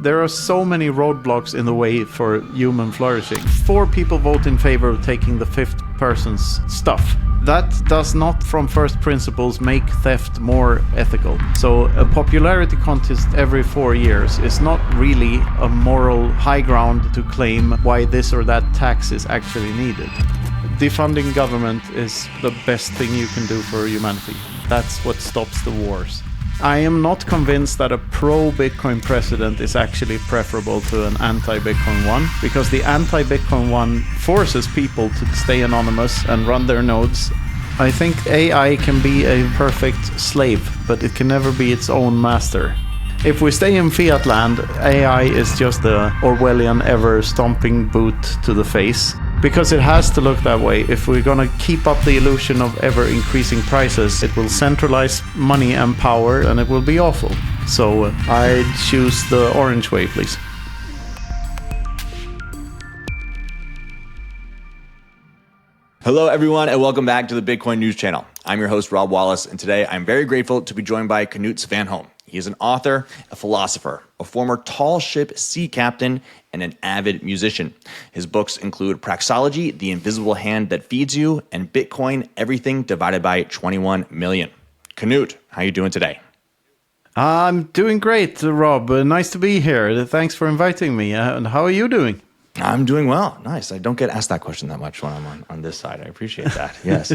There are so many roadblocks in the way for human flourishing. 4 people vote in favor of taking the 5th person's stuff. That does not, from first principles, make theft more ethical. So a popularity contest every 4 years is not really a moral high ground to claim why this or that tax is actually needed. Defunding government is the best thing you can do for humanity. That's what stops the wars. I am not convinced that a pro-Bitcoin president is actually preferable to an anti-Bitcoin one, because the anti-Bitcoin one forces people to stay anonymous and run their nodes. I think AI can be a perfect slave, but it can never be its own master. If we stay in Fiat land, AI is just the Orwellian ever-stomping boot to the face. Because it has to look that way. If we're gonna keep up the illusion of ever-increasing prices, it will centralize money and power, and it will be awful. So I choose the orange way, please. Hello, everyone, and welcome back to the Bitcoin News Channel. I'm your host, Rob Wallace, and today I'm very grateful to be joined by Knut Svanholm. He is an author, a philosopher, a former tall ship sea captain, and an avid musician. His books include Praxology, The Invisible Hand That Feeds You, and Bitcoin, Everything Divided by 21 Million. Knut, how are you doing today? I'm doing great, Rob. Nice to be here. Thanks for inviting me. And how are you doing? I'm doing well. Nice. I don't get asked that question that much when I'm on this side. I appreciate that. Yes.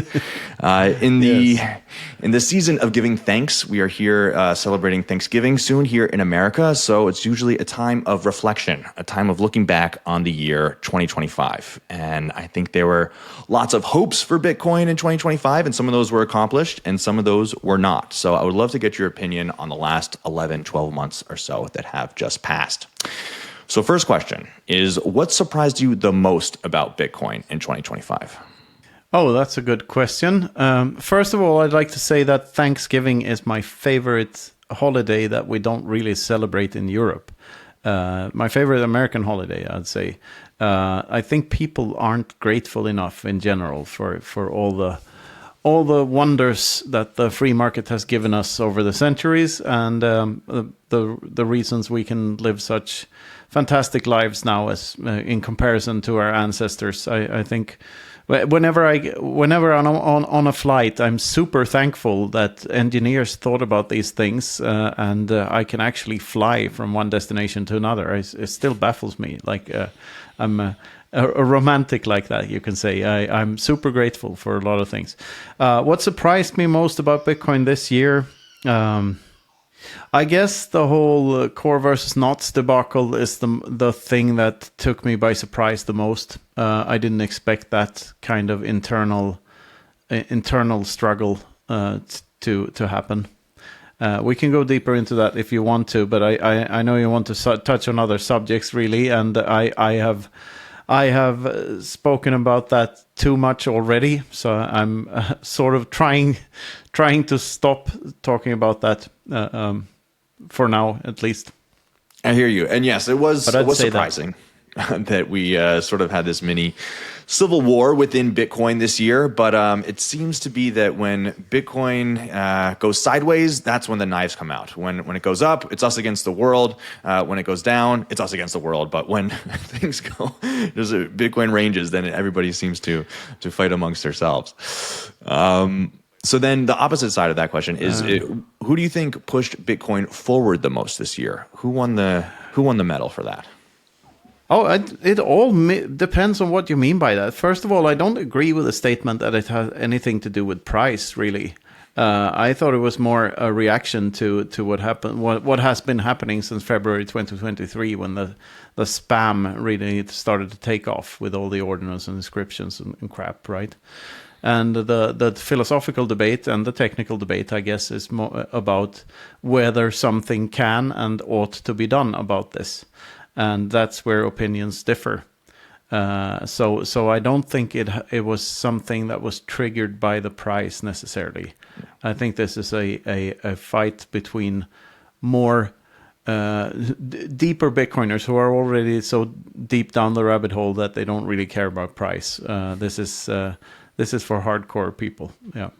In the season of giving thanks, we are here celebrating Thanksgiving soon here in America. So it's usually a time of reflection, a time of looking back on the year 2025. And I think there were lots of hopes for Bitcoin in 2025, and some of those were accomplished and some of those were not. So I would love to get your opinion on the last 11, 12 months or so that have just passed. So first question is, what surprised you the most about Bitcoin in 2025? Oh, that's a good question. First of all, I'd like to say that Thanksgiving is my favorite holiday that we don't really celebrate in Europe. My favorite American holiday, I'd say. I think people aren't grateful enough in general for all the wonders that the free market has given us over the centuries, and the reasons we can live such fantastic lives now as in comparison to our ancestors. I think whenever I'm on a flight, I'm super thankful that engineers thought about these things, and I can actually fly from one destination to another. It still baffles me. Like I'm a romantic like that, you can say. I'm super grateful for a lot of things. What surprised me most about Bitcoin this year, I guess the whole core versus NOTs debacle is the thing that took me by surprise the most. I didn't expect that kind of internal struggle to happen. We can go deeper into that if you want to, but I know you want to touch on other subjects really, and I have spoken about that too much already, so I'm sort of trying to stop talking about that for now, at least. I hear you, and yes, it was surprising that we sort of had this mini civil war within Bitcoin this year, but it seems to be that when Bitcoin goes sideways, that's when the knives come out. When it goes up, it's us against the world. When it goes down, it's us against the world. But when things go, Bitcoin ranges, then everybody seems to fight amongst themselves. So then the opposite side of that question is, who do you think pushed Bitcoin forward the most this year? Who won the medal for that? Oh, it all depends on what you mean by that. First of all, I don't agree with the statement that it has anything to do with price, really. I thought it was more a reaction to what happened, what has been happening since February 2023, when the spam really started to take off with all the ordinals and inscriptions and crap, right? And the philosophical debate and the technical debate, I guess, is more about whether something can and ought to be done about this. And that's where opinions differ. So I don't think it was something that was triggered by the price necessarily. I think this is a fight between more deeper Bitcoiners who are already so deep down the rabbit hole that they don't really care about price. This is for hardcore people. Yeah.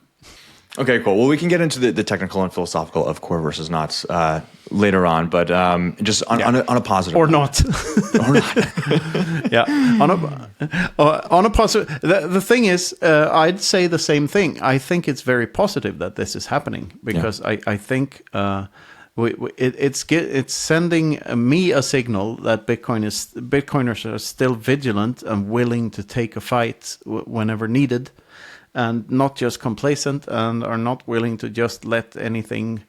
Okay, cool. Well, we can get into the technical and philosophical of core versus not later on, but just on a positive or note. not. Or not. Yeah, on a positive. The thing is, I'd say the same thing. I think it's very positive that this is happening because I think it's sending me a signal that Bitcoiners are still vigilant and willing to take a fight whenever needed, and not just complacent, and are not willing to just let anything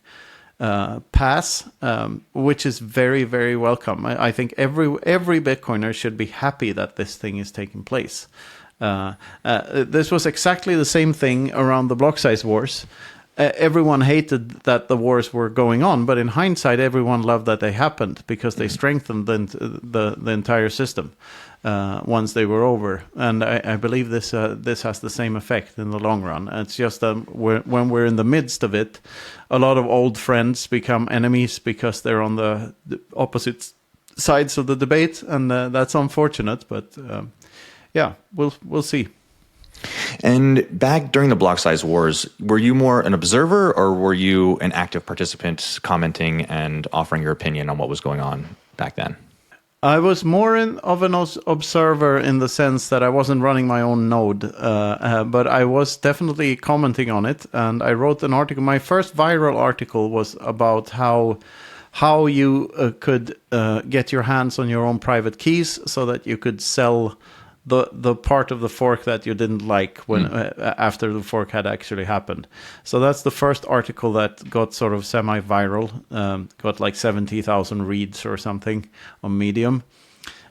pass, which is very, very welcome. I think every Bitcoiner should be happy that this thing is taking place. This was exactly the same thing around the block size wars. Everyone hated that the wars were going on, but in hindsight, everyone loved that they happened because they strengthened the entire system once they were over. And I believe this has the same effect in the long run. It's just when we're in the midst of it, a lot of old friends become enemies because they're on the opposite sides of the debate, and that's unfortunate. But yeah, we'll see. And back during the block size wars, were you more an observer or were you an active participant commenting and offering your opinion on what was going on back then? I was more of an observer in the sense that I wasn't running my own node, but I was definitely commenting on it. And I wrote an article. My first viral article was about how you could get your hands on your own private keys so that you could sell the part of the fork that you didn't like when after the fork had actually happened. So that's the first article that got sort of semi-viral, got like 70,000 reads or something on Medium.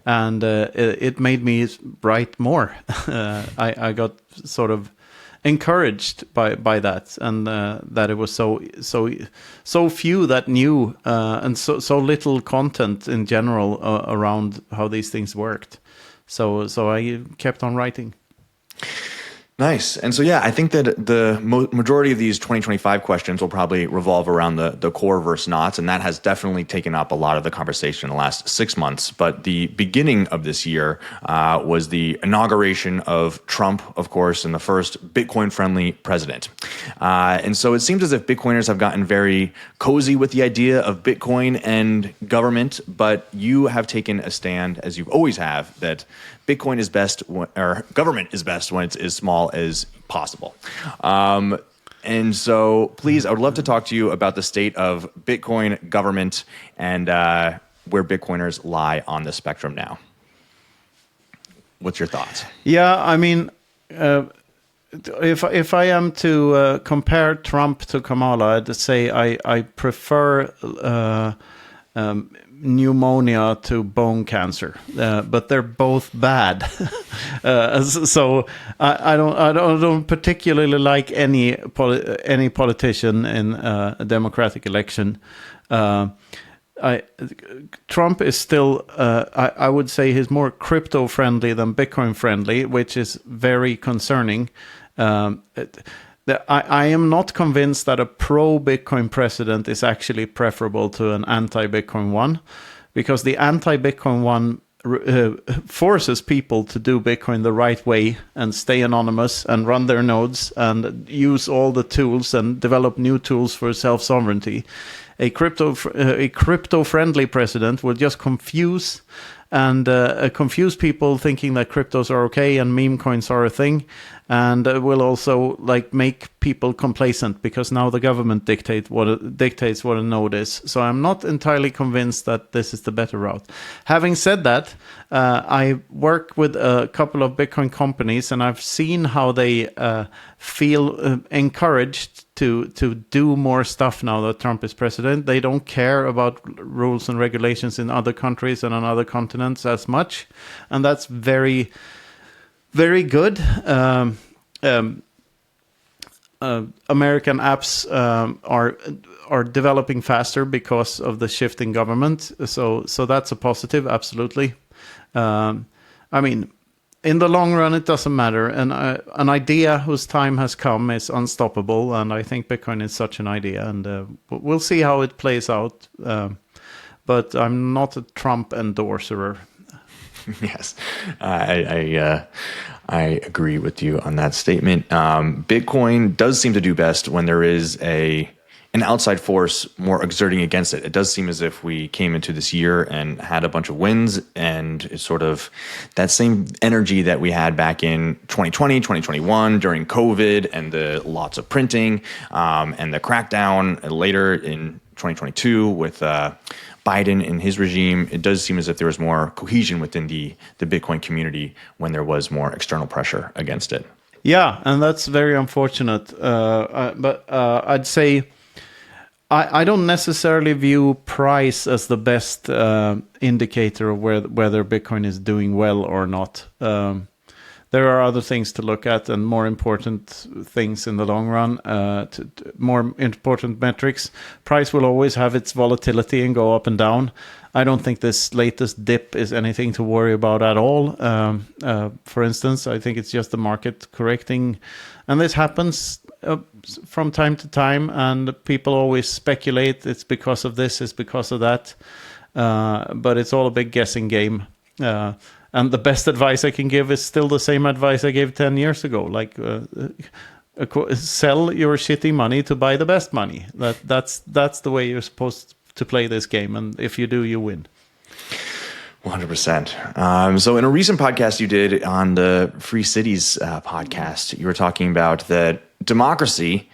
And it made me write more. I got sort of encouraged by that, and that it was so few that knew, and so little content in general around how these things worked. So I kept on writing. Nice. And so, yeah, I think that the majority of these 2025 questions will probably revolve around the core versus not, and that has definitely taken up a lot of the conversation in the last 6 months. But the beginning of this year was the inauguration of Trump, of course, and the first Bitcoin-friendly president. And so it seems as if Bitcoiners have gotten very cozy with the idea of Bitcoin and government, but you have taken a stand, as you always have, that Bitcoin is best, or government is best when it's as small as possible. And so, please, I would love to talk to you about the state of Bitcoin government and where Bitcoiners lie on the spectrum now. What's your thoughts? Yeah, I mean, if I am to compare Trump to Kamala, I'd say I prefer pneumonia to bone cancer, but they're both bad. So I don't particularly like any politician in a democratic election. Trump is still, I would say, he's more crypto friendly than Bitcoin friendly, which is very concerning. I am not convinced that a pro-Bitcoin president is actually preferable to an anti-Bitcoin one, because the anti-Bitcoin one forces people to do Bitcoin the right way and stay anonymous and run their nodes and use all the tools and develop new tools for self-sovereignty. A crypto-friendly president will just confuse people thinking that cryptos are okay and meme coins are a thing, and will also make people complacent because now the government dictates what a node is. So I'm not entirely convinced that this is the better route. Having said that, I work with a couple of Bitcoin companies, and I've seen how they feel encouraged to do more stuff now that Trump is president. They don't care about rules and regulations in other countries and on other continents as much, and that's very, very good. American apps are developing faster because of the shift in government, so that's a positive, absolutely. I mean, in the long run, it doesn't matter. And an idea whose time has come is unstoppable, and I think Bitcoin is such an idea, and we'll see how it plays out. But I'm not a Trump endorser. Yes, I agree with you on that statement. Bitcoin does seem to do best when there is an outside force more exerting against it. It does seem as if we came into this year and had a bunch of wins, and it's sort of that same energy that we had back in 2020, 2021 during COVID and the lots of printing and the crackdown later in 2022 with Biden and his regime. It does seem as if there was more cohesion within the Bitcoin community when there was more external pressure against it. Yeah, and that's very unfortunate. But I'd say I don't necessarily view price as the best indicator of whether Bitcoin is doing well or not. There are other things to look at and more important things in the long run, more important metrics. Price will always have its volatility and go up and down. I don't think this latest dip is anything to worry about at all. For instance, I think it's just the market correcting. And this happens from time to time, and people always speculate it's because of this, it's because of that. But it's all a big guessing game. And the best advice I can give is still the same advice I gave 10 years ago. Like, sell your shitty money to buy the best money. That's the way you're supposed to play this game. And if you do, you win. 100%. So in a recent podcast you did on the Free Cities podcast, you were talking about that democracy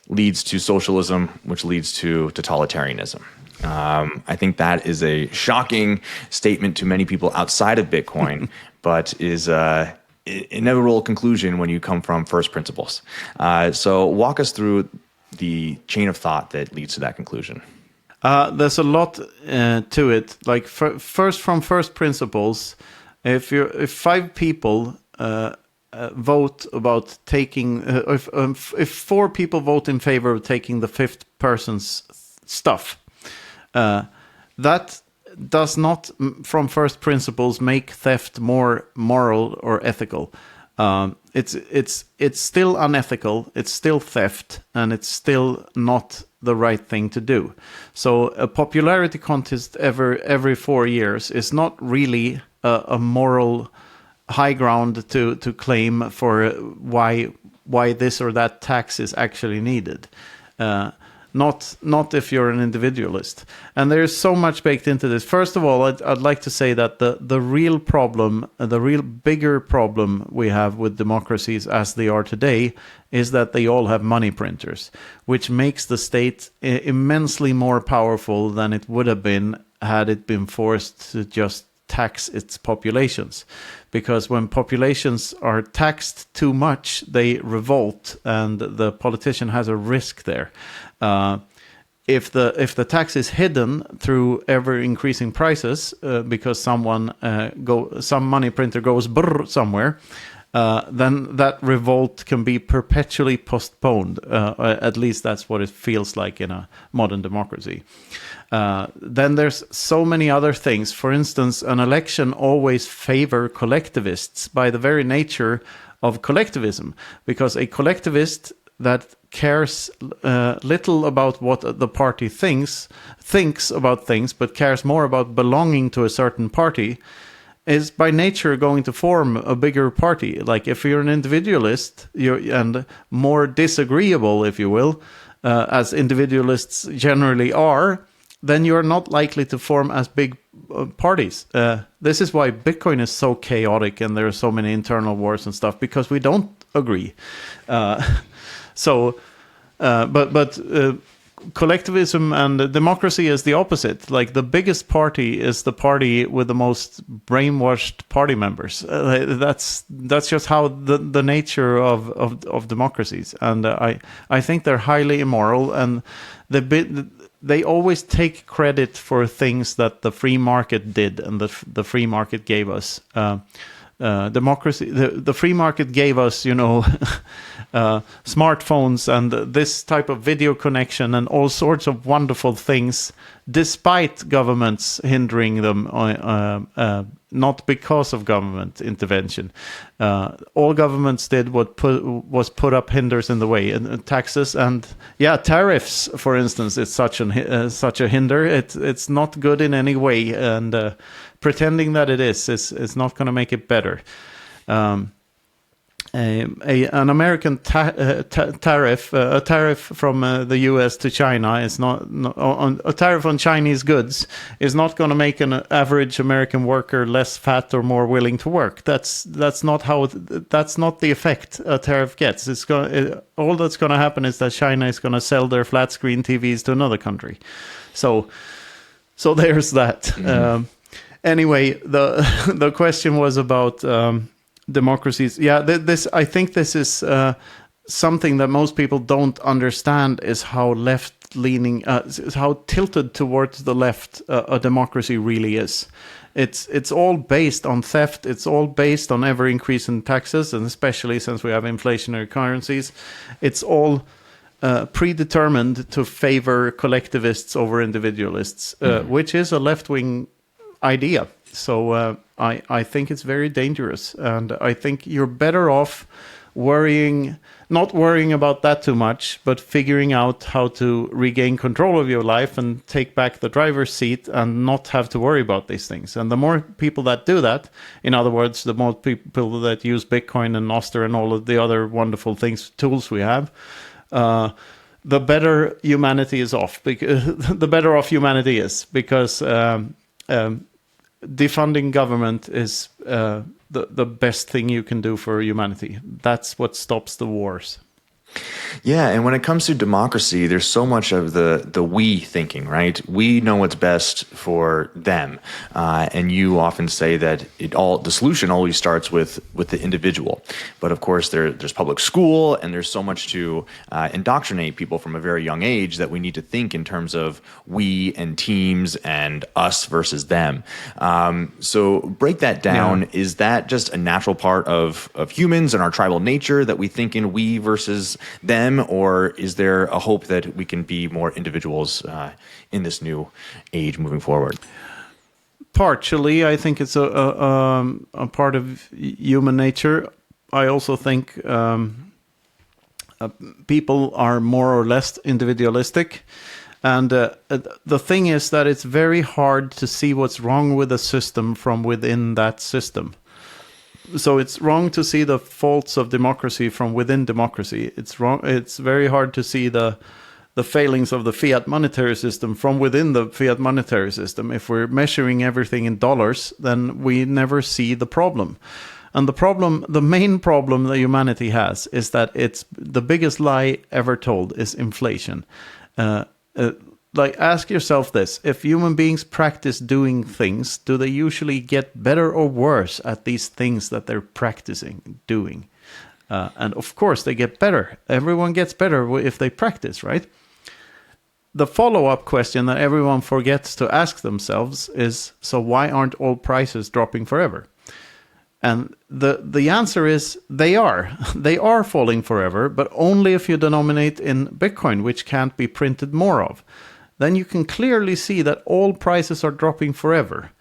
leads to socialism, which leads to totalitarianism. I think that is a shocking statement to many people outside of Bitcoin, but is an inevitable conclusion when you come from first principles. So walk us through the chain of thought that leads to that conclusion. There's a lot to it. Like first, from first principles, if 5 people vote about taking, if 4 people vote in favor of taking the 5th person's stuff, that does not, from first principles, make theft more moral or ethical. It's still unethical, it's still theft, and it's still not the right thing to do. So a popularity contest every 4 years is not really a moral high ground to claim for why this or that tax is actually needed. Not if you're an individualist. And there's so much baked into this. First of all, I'd like to say that the real problem, the real bigger problem we have with democracies as they are today is that they all have money printers, which makes the state immensely more powerful than it would have been had it been forced to just tax its populations. Because when populations are taxed too much, they revolt, and the politician has a risk there. If the tax is hidden through ever increasing prices, because some money printer goes brr somewhere, then that revolt can be perpetually postponed. At least that's what it feels like in a modern democracy. Then there's so many other things. For instance, an election always favor collectivists by the very nature of collectivism, because a collectivist that cares little about what the party thinks about things, but cares more about belonging to a certain party, is by nature going to form a bigger party. Like if you're an individualist, and more disagreeable, if you will, as individualists generally are, then you're not likely to form as big parties. This is why Bitcoin is so chaotic and there are so many internal wars and stuff, because we don't agree. But collectivism and democracy is the opposite. Like the biggest party is the party with the most brainwashed party members. That's just how the nature of democracies. And I think they're highly immoral, and they always take credit for things that the free market did and the free market gave us. Democracy, the free market gave us, smartphones and this type of video connection and all sorts of wonderful things despite governments hindering them, not because of government intervention. All governments did was put up hinders in the way, and taxes and tariffs, for instance, is such a hinder. It's not good in any way, and pretending that it is not going to make it better. An American tariff, a tariff from the U.S. to China is not a tariff on Chinese goods is not going to make an average American worker less fat or more willing to work. That's not the effect a tariff gets. All that's going to happen is that China is going to sell their flat screen TVs to another country. So there's that. Mm-hmm. Anyway, the question was about. Democracies. I think this is something that most people don't understand, is how left-leaning, how tilted towards the left a democracy really is. It's all based on theft. It's all based on ever increasing taxes, and especially since we have inflationary currencies, it's all predetermined to favor collectivists over individualists, which is a left-wing idea. So I think it's very dangerous, and I think you're better off not worrying about that too much, but figuring out how to regain control of your life and take back the driver's seat and not have to worry about these things. And the more people that do that, in other words, the more people that use Bitcoin and Noster and all of the other wonderful tools we have, the better humanity is off. The better off humanity is, because defunding government is the best thing you can do for humanity. That's what stops the wars. Yeah, and when it comes to democracy, there's so much of the we thinking, right? We know what's best for them, and you often say that the solution always starts with the individual. But of course, there's public school, and there's so much to indoctrinate people from a very young age that we need to think in terms of we and teams and us versus them. So break that down. Yeah. Is that just a natural part of humans and our tribal nature that we think in we versus them, or is there a hope that we can be more individuals in this new age moving forward? Partially, I think it's a part of human nature. I also think people are more or less individualistic. And the thing is that it's very hard to see what's wrong with a system from within that system. So it's wrong to see the faults of democracy from within democracy. It's wrong. It's very hard to see the failings of the fiat monetary system from within the fiat monetary system. If we're measuring everything in dollars, then we never see the problem. And the main problem that humanity has is that it's the biggest lie ever told is inflation. Ask yourself this: if human beings practice doing things, do they usually get better or worse at these things that they're practicing doing? And of course, they get better. Everyone gets better if they practice, right? The follow-up question that everyone forgets to ask themselves is, so why aren't all prices dropping forever? And the answer is they are. They are falling forever, but only if you denominate in Bitcoin, which can't be printed more of. Then you can clearly see that all prices are dropping forever.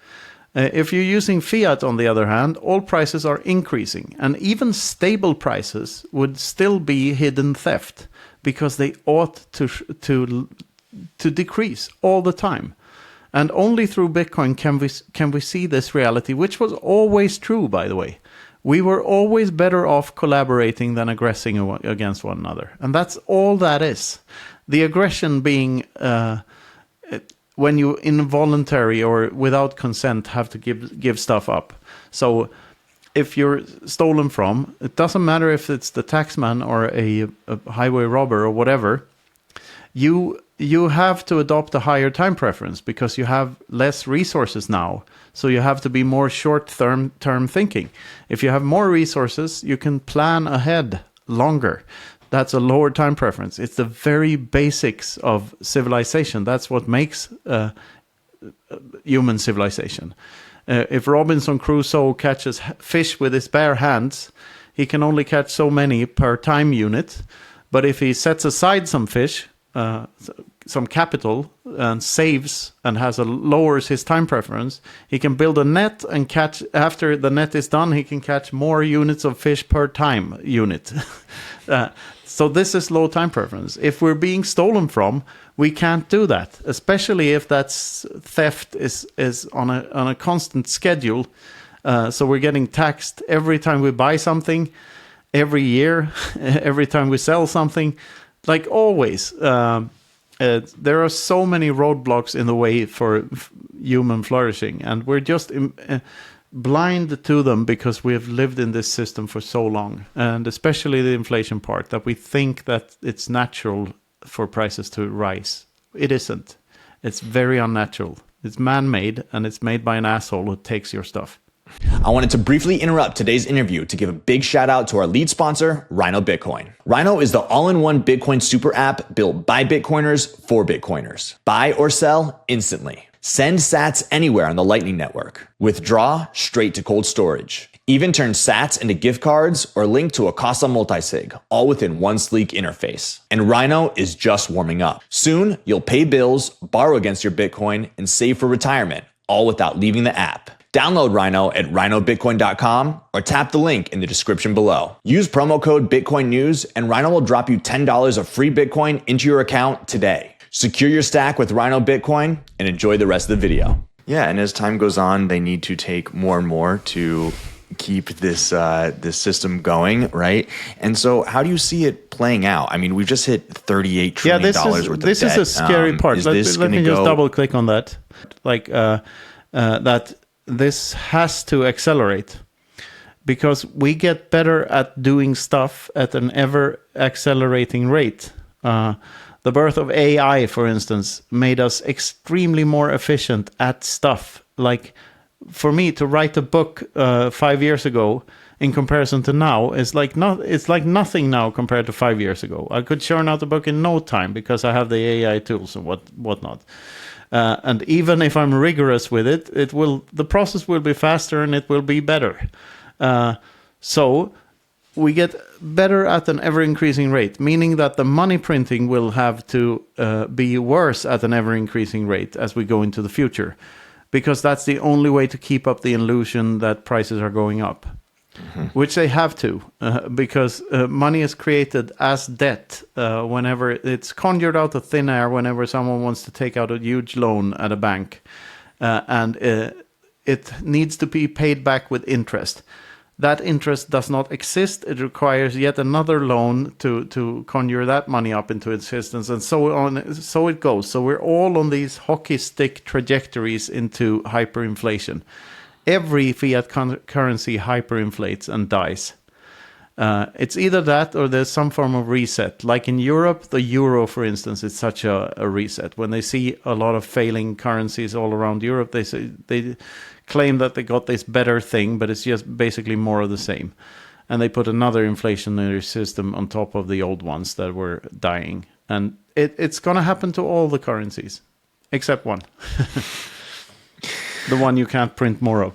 If you're using fiat, on the other hand, all prices are increasing, and even stable prices would still be hidden theft, because they ought to decrease all the time. And only through Bitcoin can we see this reality, which was always true, by the way. We were always better off collaborating than aggressing against one another. And that's all that is. The aggression being when you involuntary or without consent have to give stuff up. So if you're stolen from, it doesn't matter if it's the taxman or a highway robber or whatever, you have to adopt a higher time preference because you have less resources now. So you have to be more short-term thinking. If you have more resources, you can plan ahead longer. That's a lower time preference. It's the very basics of civilization. That's what makes human civilization. If Robinson Crusoe catches fish with his bare hands, he can only catch so many per time unit. But if he sets aside some fish, some capital and saves and lowers his time preference, he can build a net and catch, after the net is done, he can catch more units of fish per time unit. So this is low time preference. If we're being stolen from, we can't do that, especially if that's theft is on a constant schedule. So we're getting taxed every time we buy something, every year, every time we sell something. Like always, there are so many roadblocks in the way for human flourishing, and we're just blind to them because we have lived in this system for so long, and especially the inflation part, that we think that it's natural for prices to rise. It isn't. It's very unnatural. It's man-made, and it's made by an asshole who takes your stuff. I wanted to briefly interrupt today's interview to give a big shout out to our lead sponsor, Rhino Bitcoin. Rhino is the all-in-one Bitcoin super app built by Bitcoiners for Bitcoiners. Buy or sell instantly. Send sats anywhere on the Lightning Network. Withdraw straight to cold storage. Even turn sats into gift cards or link to a Casa multisig, all within one sleek interface. And Rhino is just warming up. Soon, you'll pay bills, borrow against your Bitcoin, and save for retirement, all without leaving the app. Download Rhino at rhinobitcoin.com or tap the link in the description below. Use promo code Bitcoin News and Rhino will drop you $10 of free Bitcoin into your account today. Secure your stack with Rhino Bitcoin and enjoy the rest of the video. Yeah, and as time goes on, they need to take more and more to keep this system going, right? And so how do you see it playing out? I mean, we've just hit $38 trillion worth of debt. This is a scary part. Let me just double click on that. That this has to accelerate, because we get better at doing stuff at an ever accelerating rate. The birth of AI, for instance, made us extremely more efficient at stuff. Like, for me to write a book 5 years ago in comparison to now is it's like nothing now compared to 5 years ago. I could churn out a book in no time because I have the AI tools and whatnot. And even if I'm rigorous with it, the process will be faster and it will be better. So we get better at an ever-increasing rate, meaning that the money printing will have to be worse at an ever-increasing rate as we go into the future, because that's the only way to keep up the illusion that prices are going up. Mm-hmm. Which they have to, because money is created as debt whenever it's conjured out of thin air, whenever someone wants to take out a huge loan at a bank, and it needs to be paid back with interest. That interest does not exist. It requires yet another loan to conjure that money up into existence, and so on. So it goes. So we're all on these hockey stick trajectories into hyperinflation. Every fiat currency hyperinflates and dies. It's either that or there's some form of reset. Like in Europe, the euro, for instance, is such a reset. When they see a lot of failing currencies all around Europe, they claim that they got this better thing, but it's just basically more of the same. And they put another inflationary system on top of the old ones that were dying. And it's going to happen to all the currencies, except one. The one you can't print more of.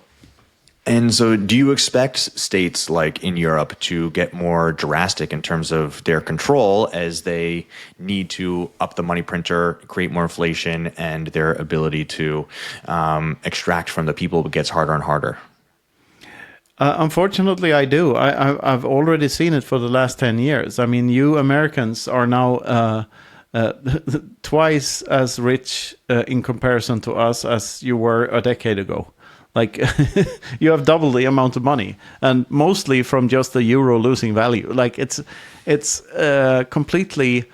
And so do you expect states like in Europe to get more drastic in terms of their control as they need to up the money printer, create more inflation, and their ability to extract from the people gets harder and harder? Unfortunately, I do. I've already seen it for the last 10 years. I mean, you Americans are now twice as rich in comparison to us as you were a decade ago. Like, you have double the amount of money, and mostly from just the euro losing value. Like, it's completely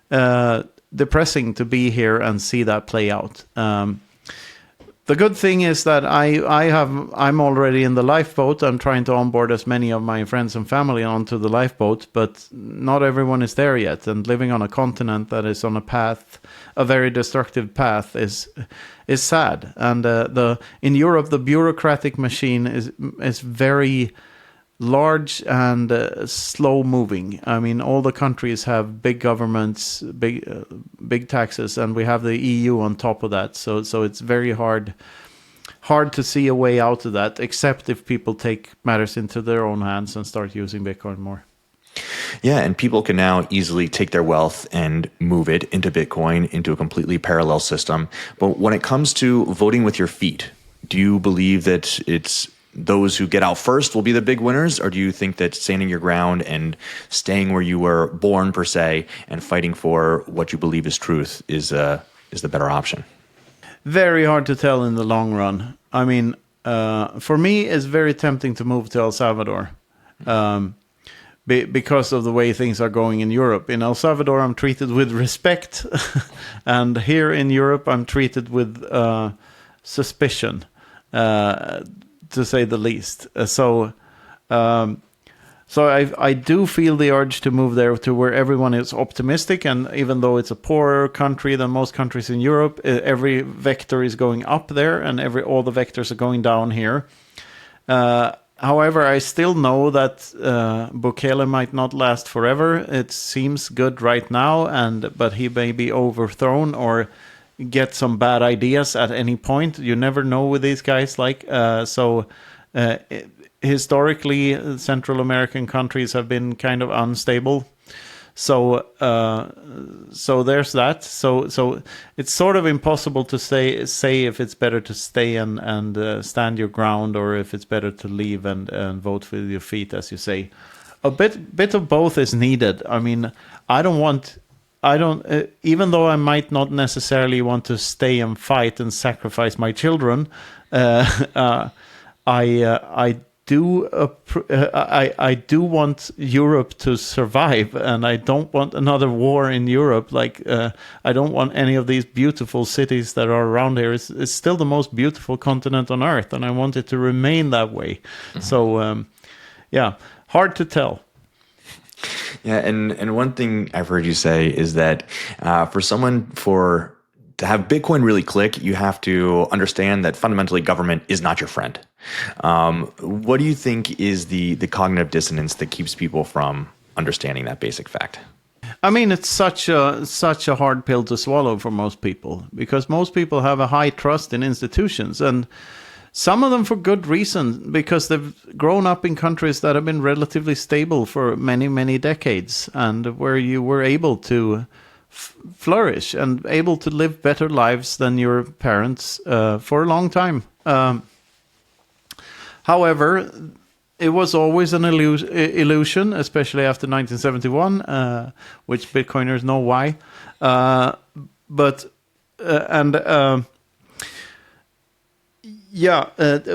depressing to be here and see that play out. The good thing is that I'm already in the lifeboat. I'm trying to onboard as many of my friends and family onto the lifeboat, but not everyone is there yet. And living on a continent that is on a very destructive path, is sad. And in Europe, the bureaucratic machine is very large and slow moving. I mean, all the countries have big governments, big taxes, and we have the EU on top of that. So it's very hard to see a way out of that, except if people take matters into their own hands and start using Bitcoin more. Yeah, and people can now easily take their wealth and move it into Bitcoin, into a completely parallel system. But when it comes to voting with your feet, do you believe that it's those who get out first will be the big winners, or do you think that standing your ground and staying where you were born, per se, and fighting for what you believe is truth is the better option? Very hard to tell in the long run. I mean, for me, it's very tempting to move to El Salvador. Because of the way things are going in Europe. In El Salvador, I'm treated with respect, and here in Europe, I'm treated with suspicion, to say the least. So I do feel the urge to move there to where everyone is optimistic, and even though it's a poorer country than most countries in Europe, every vector is going up there, and all the vectors are going down here. However, I still know that Bukele might not last forever. It seems good right now, but he may be overthrown or get some bad ideas at any point. You never know with these guys. Historically, Central American countries have been kind of unstable. So there's that. So it's sort of impossible to say if it's better to stay and stand your ground, or if it's better to leave and vote with your feet, as you say. A bit of both is needed. I mean, even though I might not necessarily want to stay and fight and sacrifice my children, I do want Europe to survive, and I don't want another war in Europe. I don't want any of these beautiful cities that are around here. It's still the most beautiful continent on Earth, and I want it to remain that way. Mm-hmm. So, hard to tell. Yeah, and one thing I've heard you say is that to have Bitcoin really click, you have to understand that fundamentally government is not your friend. What do you think is the cognitive dissonance that keeps people from understanding that basic fact? I mean, it's such a hard pill to swallow for most people, because most people have a high trust in institutions, and some of them for good reason, because they've grown up in countries that have been relatively stable for many, many decades, and where you were able to flourish and able to live better lives than your parents for a long time. However, it was always an illusion, especially after 1971, which Bitcoiners know why.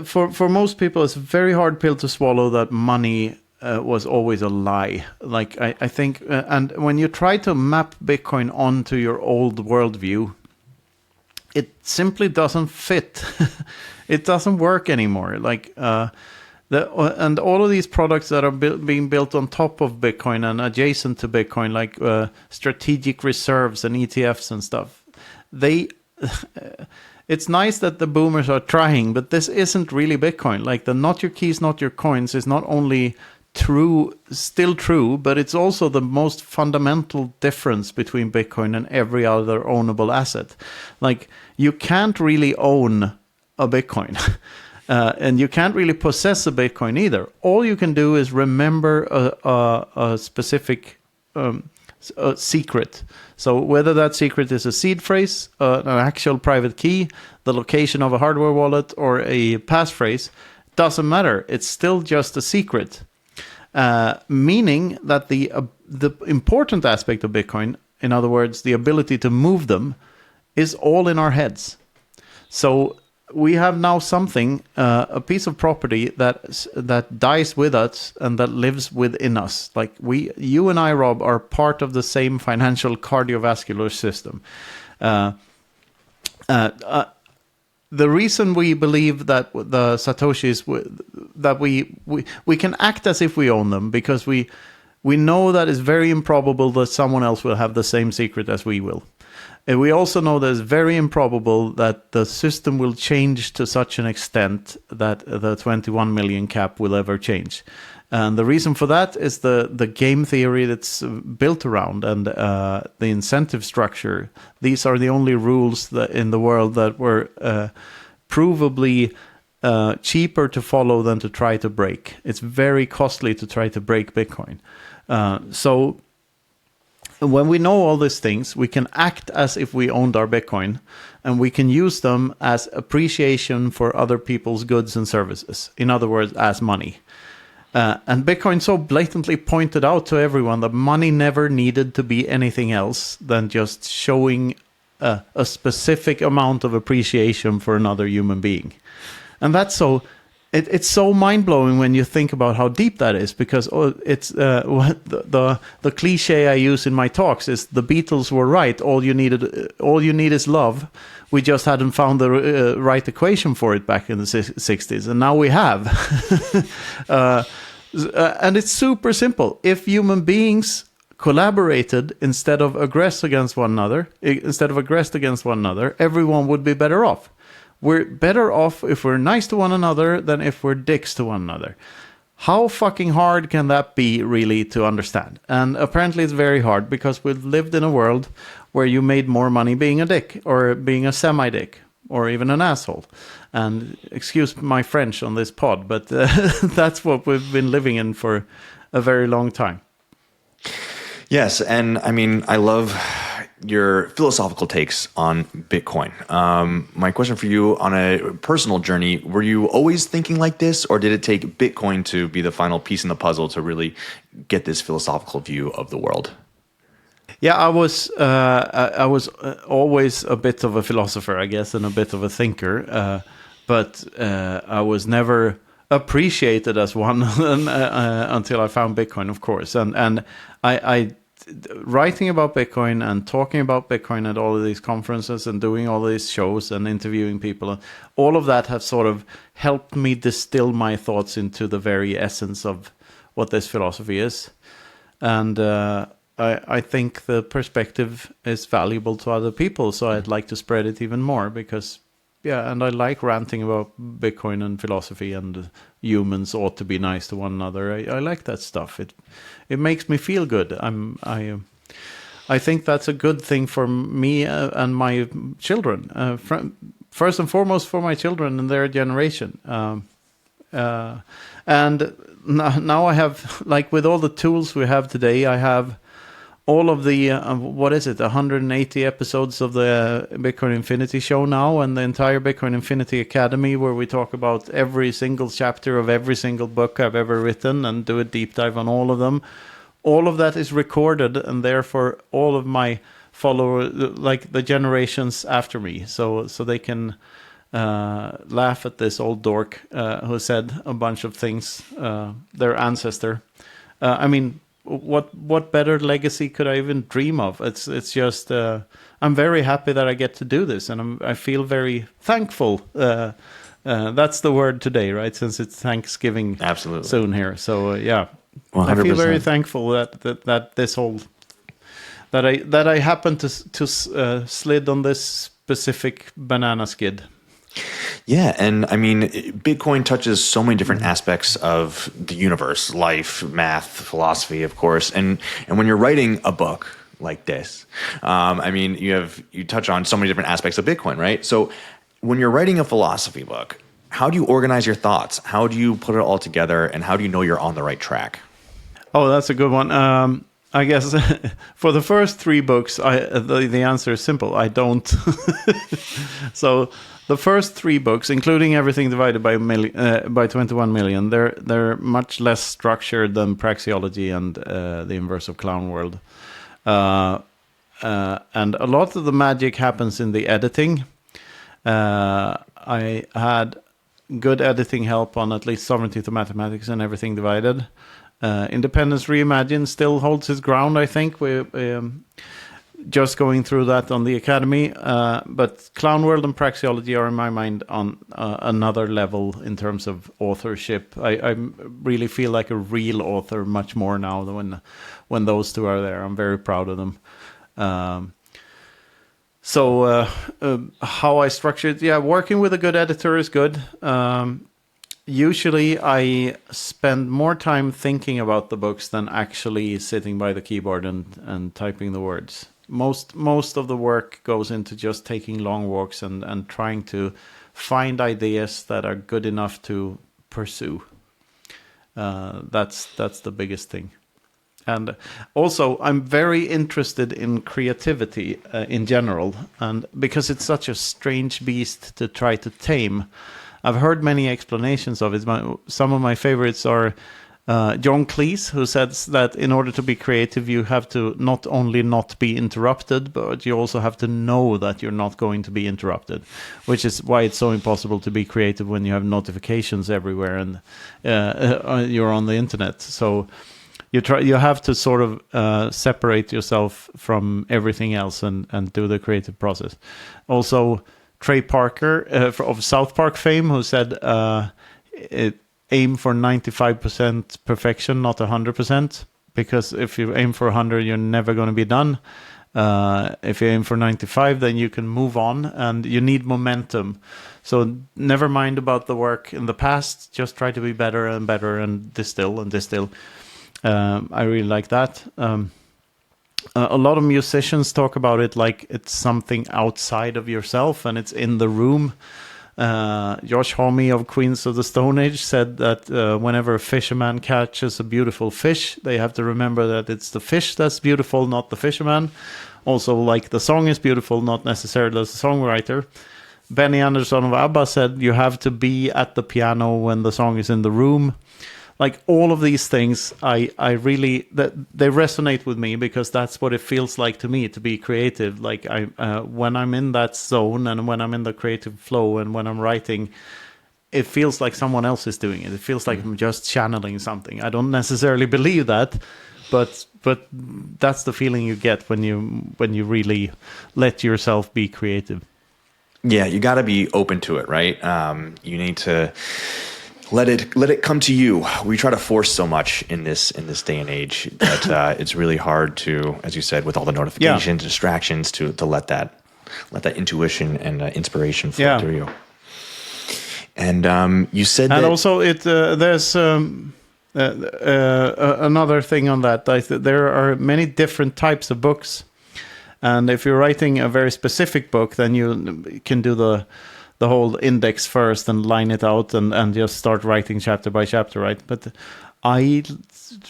For most people, it's a very hard pill to swallow that money was always a lie. I think, and when you try to map Bitcoin onto your old worldview, it simply doesn't fit. It doesn't work anymore. And all of these products that are being built on top of Bitcoin and adjacent to Bitcoin, like strategic reserves and ETFs and stuff, it's nice that the boomers are trying, but this isn't really Bitcoin. Like the not your keys, not your coins is not only still true, but it's also the most fundamental difference between Bitcoin and every other ownable asset. Like, you can't really own a Bitcoin. And you can't really possess a Bitcoin either. All you can do is remember a specific secret. So whether that secret is a seed phrase, an actual private key, the location of a hardware wallet, or a passphrase, doesn't matter. It's still just a secret. Meaning that the important aspect of Bitcoin, in other words, the ability to move them, is all in our heads. So we have now something, a piece of property that dies with us and that lives within us. Like you and I, Rob, are part of the same financial cardiovascular system. The reason we believe that the Satoshis, that we can act as if we own them, because we know that it's very improbable that someone else will have the same secret as we will. And we also know that it's very improbable that the system will change to such an extent that the 21 million cap will ever change. And the reason for that is the game theory that's built around, and the incentive structure. These are the only rules that in the world that were provably cheaper to follow than to try to break. It's very costly to try to break Bitcoin. So when we know all these things, we can act as if we owned our Bitcoin, and we can use them as appreciation for other people's goods and services. In other words, as money. And Bitcoin so blatantly pointed out to everyone that money never needed to be anything else than just showing a specific amount of appreciation for another human being. And that's so... It's so mind-blowing when you think about how deep that is, because it's the cliche I use in my talks is the Beatles were right. All you need is love. We just hadn't found the right equation for it back in the 60s, and now we have. And it's super simple. If human beings collaborated instead of aggressed against one another, everyone would be better off. We're better off if we're nice to one another than if we're dicks to one another. How fucking hard can that be, really, to understand? And apparently it's very hard, because we've lived in a world where you made more money being a dick, or being a semi-dick, or even an asshole. And excuse my French on this pod, but that's what we've been living in for a very long time. Yes, and I mean, I love your philosophical takes on Bitcoin. My question for you, on a personal journey, were you always thinking like this, or did it take Bitcoin to be the final piece in the puzzle to really get this philosophical view of the world? Yeah, I was always a bit of a philosopher, I guess, and a bit of a thinker, but I was never appreciated as one until I found Bitcoin, of course. And I writing about Bitcoin and talking about Bitcoin at all of these conferences and doing all these shows and interviewing people, all of that has sort of helped me distill my thoughts into the very essence of what this philosophy is. And I think the perspective is valuable to other people, so I'd like to spread it even more, because, yeah, and I like ranting about Bitcoin and philosophy and humans ought to be nice to one another. I like that stuff. It makes me feel good. I think that's a good thing for me and my children. First and foremost for my children and their generation. And now I have, like with all the tools we have today, I have all of the, 180 episodes of the Bitcoin Infinity show now, and the entire Bitcoin Infinity Academy, where we talk about every single chapter of every single book I've ever written and do a deep dive on all of them. All of that is recorded, and therefore all of my followers, like the generations after me, so they can laugh at this old dork who said a bunch of things, their ancestor. I mean, what better legacy could I even dream of? It's just I'm very happy that I get to do this, and I feel very thankful. That's the word today, right? Since it's Thanksgiving Absolutely. soon here, so yeah, 100%. I feel very thankful that this whole that I happened to slid on this specific banana skid. Yeah, and I mean, Bitcoin touches so many different aspects of the universe, life, math, philosophy, of course. And when you're writing a book like this, I mean, you touch on so many different aspects of Bitcoin, right? So when you're writing a philosophy book, how do you organize your thoughts? How do you put it all together, and how do you know you're on the right track? Oh, that's a good one. I guess for the first 3 books, the answer is simple. I don't. So the first 3 books, including everything divided by 21 million, they're much less structured than Praxeology and the Inverse of Clown World. And a lot of the magic happens in the editing. I had good editing help on at least Sovereignty to Mathematics and Everything Divided. Independence Reimagined still holds its ground, I think. We're just going through that on the Academy. But Clown World and Praxeology are, in my mind, on another level in terms of authorship. I really feel like a real author much more now than when those 2 are there. I'm very proud of them. So how I structure it, working with a good editor is good. Usually I spend more time thinking about the books than actually sitting by the keyboard and typing the words. Most of the work goes into just taking long walks and trying to find ideas that are good enough to pursue. That's the biggest thing. And also, I'm very interested in creativity in general, and because it's such a strange beast to try to tame. I've heard many explanations of it. Some of my favorites are John Cleese, who says that in order to be creative, you have to not only not be interrupted, but you also have to know that you're not going to be interrupted, which is why it's so impossible to be creative when you have notifications everywhere and you're on the internet. So you have to sort of separate yourself from everything else and do the creative process. Also, Trey Parker of South Park fame, who said aim for 95% perfection, not 100%, because if you aim for 100, you're never going to be done. If you aim for 95, then you can move on, and you need momentum. So never mind about the work in the past, just try to be better and better and distill and distill. I really like that. A lot of musicians talk about it like it's something outside of yourself and it's in the room. Josh Homme of Queens of the Stone Age said that whenever a fisherman catches a beautiful fish, they have to remember that it's the fish that's beautiful, not the fisherman. Also, like the song is beautiful, not necessarily as a songwriter. Benny Andersson of ABBA said you have to be at the piano when the song is in the room. Like all of these things, I really they resonate with me because that's what it feels like to me to be creative. Like when I'm in that zone and when I'm in the creative flow and when I'm writing, it feels like someone else is doing it. It feels like I'm just channeling something. I don't necessarily believe that, but that's the feeling you get when you really let yourself be creative. Yeah, you got to be open to it, right? You need to let it come to you. We try to force so much in this day and age that it's really hard to, as you said, with all the notifications, distractions, to let that intuition and inspiration flow through you. And you said, and that also there's another thing on that. There are many different types of books, and if you're writing a very specific book, then you can do the whole index first and line it out and just start writing chapter by chapter, right? But I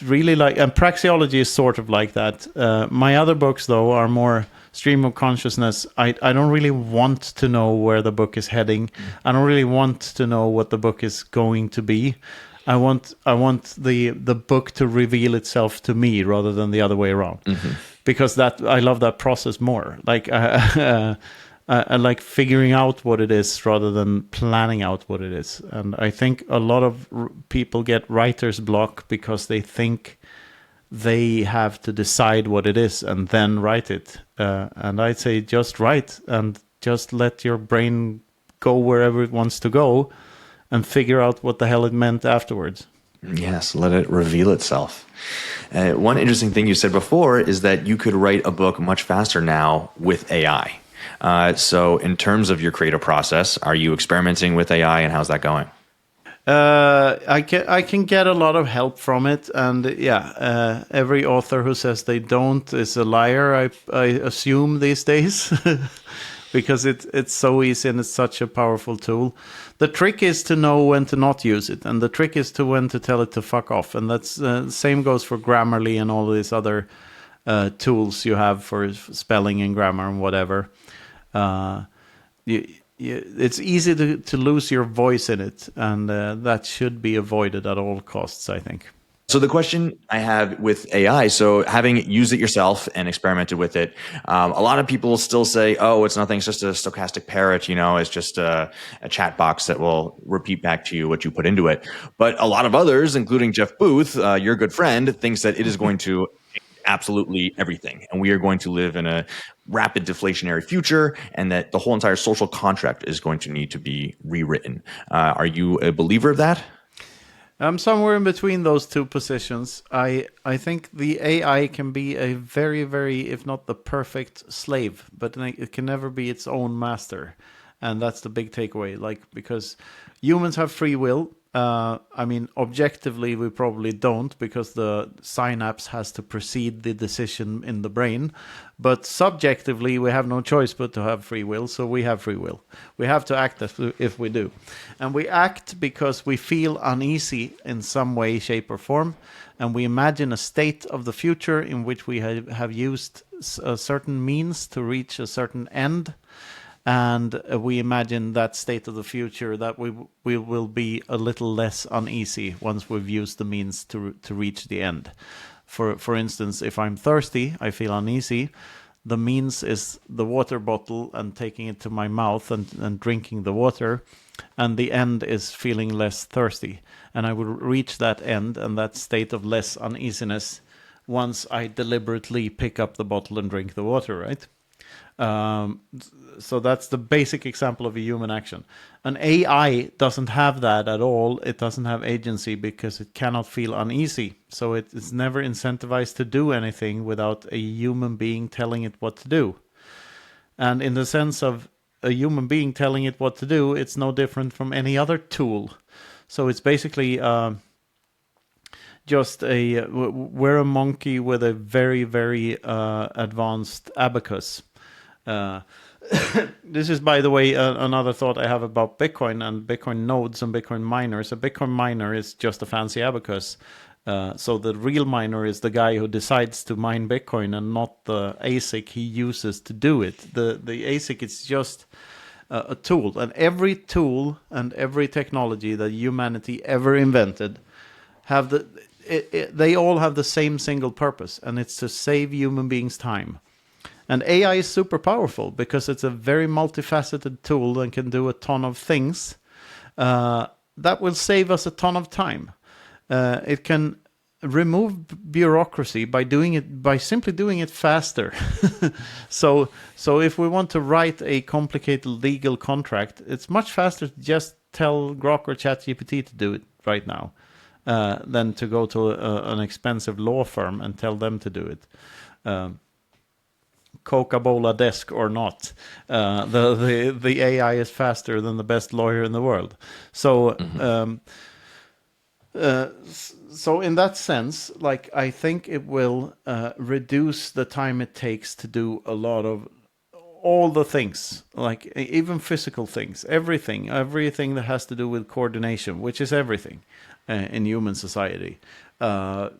really like, and praxeology is sort of like that. My other books, though, are more stream of consciousness. I don't really want to know where the book is heading. I don't really want to know what the book is going to be. I want the book to reveal itself to me rather than the other way around. Mm-hmm. Because I love that process more. Like I like figuring out what it is rather than planning out what it is. And I think a lot of people get writer's block because they think they have to decide what it is and then write it. And I'd say just write and just let your brain go wherever it wants to go and figure out what the hell it meant afterwards. Yes, let it reveal itself. One interesting thing you said before is that you could write a book much faster now with AI. So in terms of your creative process, are you experimenting with AI and how's that going? I can get a lot of help from it, and every author who says they don't is a liar, I assume these days, because it's so easy and it's such a powerful tool. The trick is to know when to not use it, and the trick is to when to tell it to fuck off, and that's same goes for Grammarly and all these other tools you have for spelling and grammar and whatever. It's easy to lose your voice in it, and that should be avoided at all costs, I think. So the question I have with AI, so having used it yourself and experimented with it, a lot of people still say, oh, it's nothing, it's just a stochastic parrot, it's just a chat box that will repeat back to you what you put into it. But a lot of others, including Jeff Booth, your good friend, thinks that it is going to absolutely everything, and we are going to live in a rapid deflationary future, and that the whole entire social contract is going to need to be rewritten. Are you a believer of that? I'm somewhere in between those two positions. I think the AI can be a very, very, if not the perfect slave, but it can never be its own master. And that's the big takeaway. Like, because humans have free will, I mean, objectively, we probably don't because the synapse has to precede the decision in the brain. But subjectively, we have no choice but to have free will, so we have free will. We have to act if we do. And we act because we feel uneasy in some way, shape, or form. And we imagine a state of the future in which we have used a certain means to reach a certain end. And we imagine that state of the future that we will be a little less uneasy once we've used the means to reach the end. For instance, if I'm thirsty, I feel uneasy. The means is the water bottle and taking it to my mouth and drinking the water. And the end is feeling less thirsty. And I will reach that end and that state of less uneasiness once I deliberately pick up the bottle and drink the water, right? So that's the basic example of a human action. An AI doesn't have that at all. It doesn't have agency because it cannot feel uneasy. So it's never incentivized to do anything without a human being telling it what to do. And in the sense of a human being telling it what to do, it's no different from any other tool. So it's basically we're a monkey with a very, very advanced abacus. This is, by the way, another thought I have about Bitcoin and Bitcoin nodes and Bitcoin miners. A Bitcoin miner is just a fancy abacus. So the real miner is the guy who decides to mine Bitcoin and not the ASIC he uses to do it. The ASIC is just a tool. And every tool and every technology that humanity ever invented they all have the same single purpose, and it's to save human beings time. And AI is super powerful because it's a very multifaceted tool and can do a ton of things that will save us a ton of time. It can remove bureaucracy by simply doing it faster. So if we want to write a complicated legal contract, it's much faster to just tell Grok or ChatGPT to do it right now than to go to an expensive law firm and tell them to do it. Coca-Cola desk or not, the AI is faster than the best lawyer in the world. So, so in that sense, like I think it will reduce the time it takes to do a lot of all the things, like even physical things, everything that has to do with coordination, which is everything in human society. The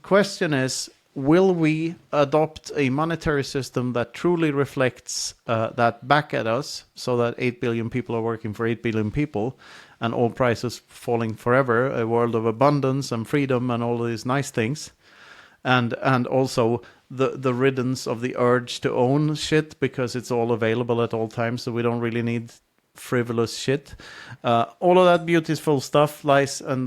question is, will we adopt a monetary system that truly reflects that back at us, so that 8 billion people are working for 8 billion people and all prices falling forever, a world of abundance and freedom and all of these nice things, and also the riddance of the urge to own shit because it's all available at all times, so we don't really need frivolous shit. All of that beautiful stuff lies in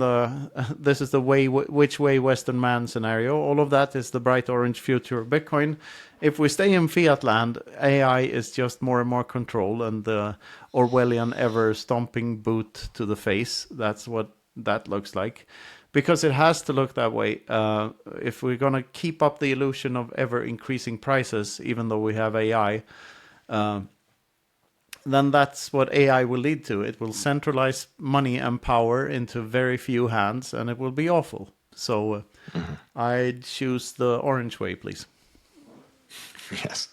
this is the which way Western man scenario. All of that is the bright orange future of Bitcoin. If we stay in fiat land, AI is just more and more control, and the Orwellian ever stomping boot to the face. That's what that looks like, because it has to look that way. If we're going to keep up the illusion of ever increasing prices, even though we have AI, then that's what AI will lead to. It will centralize money and power into very few hands, and it will be awful. So I'd choose the orange way, please. Yes.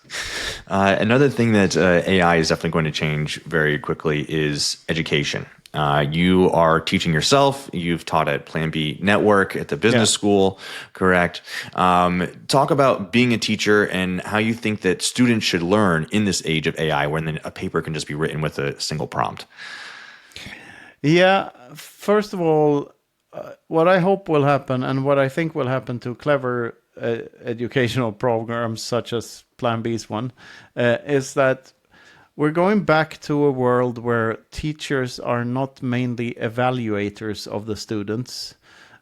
Another thing that AI is definitely going to change very quickly is education. You are teaching yourself. You've taught at Plan B Network at the business school, correct? Talk about being a teacher and how you think that students should learn in this age of AI, when a paper can just be written with a single prompt. Yeah, first of all, what I hope will happen, and what I think will happen to clever educational programs such as Plan B's one, is that we're going back to a world where teachers are not mainly evaluators of the students,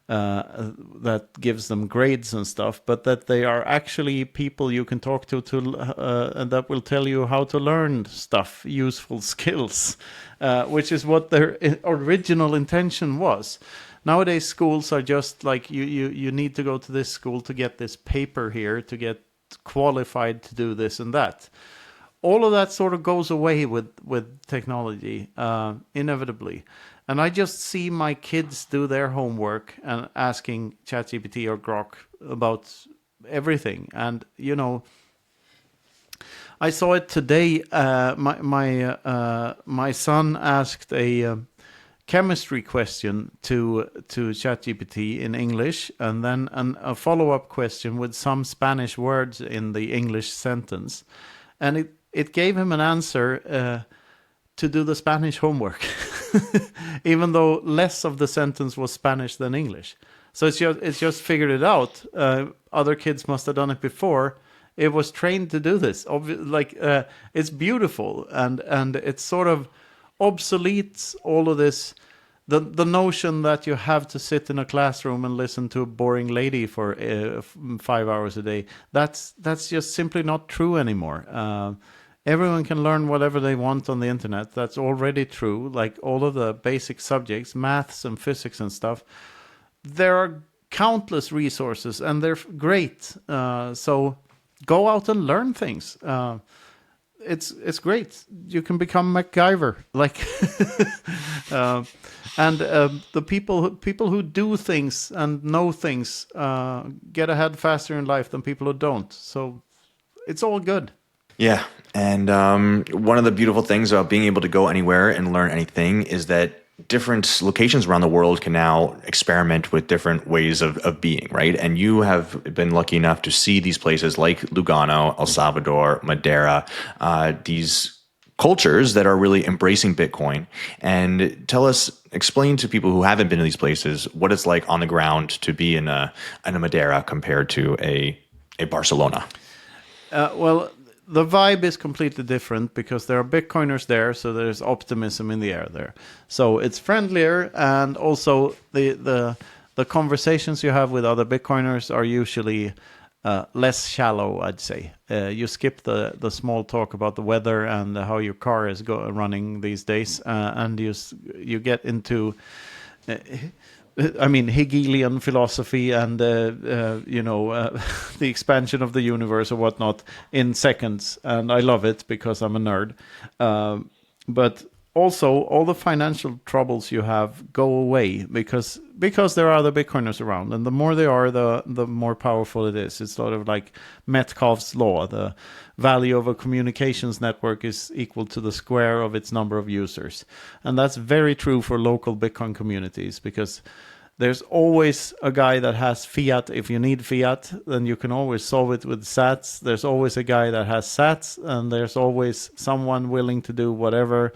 that gives them grades and stuff, but that they are actually people you can talk to and that will tell you how to learn stuff, useful skills, which is what their original intention was. Nowadays, schools are just like, you need to go to this school to get this paper here, to get qualified to do this and that. All of that sort of goes away with technology, inevitably. And I just see my kids do their homework and asking ChatGPT or Grok about everything. And, you know, I saw it today. My son asked a chemistry question to ChatGPT in English, and then a follow-up question with some Spanish words in the English sentence, and it gave him an answer to do the Spanish homework, even though less of the sentence was Spanish than English. So it's just figured it out. Other kids must have done it before. It was trained to do this. It's beautiful, and it sort of obsoletes all of this. The notion that you have to sit in a classroom and listen to a boring lady for 5 hours a day. That's just simply not true anymore. Everyone can learn whatever they want on the internet. That's already true. Like all of the basic subjects, maths and physics and stuff. There are countless resources, and they're great. So go out and learn things. It's great. You can become MacGyver, the people who do things and know things get ahead faster in life than people who don't. So it's all good. Yeah, and one of the beautiful things about being able to go anywhere and learn anything is that different locations around the world can now experiment with different ways of being, right? And you have been lucky enough to see these places like Lugano, El Salvador, Madeira, these cultures that are really embracing Bitcoin. And explain to people who haven't been to these places what it's like on the ground to be in a Madeira compared to a Barcelona. Well, the vibe is completely different because there are Bitcoiners there, so there's optimism in the air there. So it's friendlier, and also the conversations you have with other Bitcoiners are usually less shallow, I'd say. You skip the small talk about the weather and how your car is running these days, and you get into Hegelian philosophy and the expansion of the universe or whatnot in seconds, and I love it because I'm a nerd. But also, all the financial troubles you have go away because there are other Bitcoiners around, and the more they are, the more powerful it is. It's sort of like Metcalfe's law: the value of a communications network is equal to the square of its number of users, and that's very true for local Bitcoin communities because there's always a guy that has fiat. If you need fiat, then you can always solve it with sats. There's always a guy that has sats, and there's always someone willing to do whatever.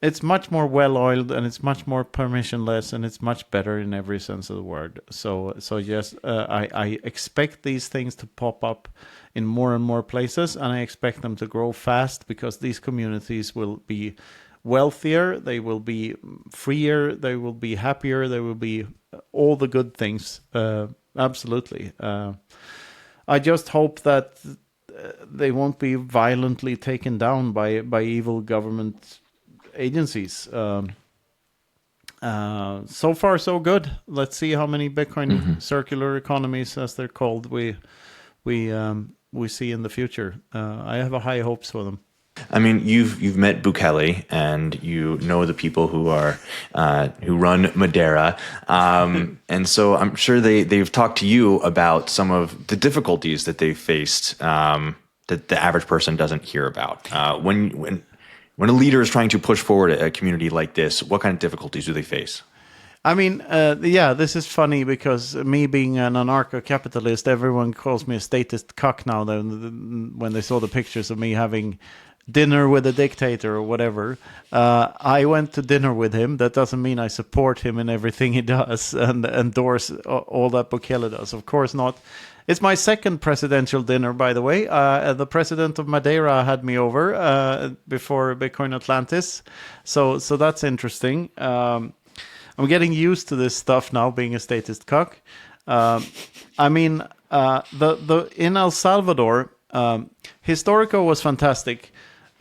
It's much more well-oiled, and it's much more permissionless, and it's much better in every sense of the word. So yes, I expect these things to pop up in more and more places, and I expect them to grow fast because these communities will be wealthier, they will be freer, they will be happier, they will be all the good things. Absolutely. I just hope that they won't be violently taken down by evil government agencies. So far, so good. Let's see how many Bitcoin circular economies, as they're called, we see in the future. I have high hopes for them. I mean, you've met Bukele, and you know the people who run Madeira, and so I'm sure they've talked to you about some of the difficulties that they've faced that the average person doesn't hear about. When a leader is trying to push forward a community like this, what kind of difficulties do they face? I mean, this is funny because me being an anarcho-capitalist, everyone calls me a statist cuck now when they saw the pictures of me having dinner with a dictator or whatever. I went to dinner with him. That doesn't mean I support him in everything he does and endorse all that Bukele does. Of course not. It's my second presidential dinner, by the way. The president of Madeira had me over before Bitcoin Atlantis. So that's interesting. I'm getting used to this stuff now, being a statist cuck. In El Salvador, Historico was fantastic.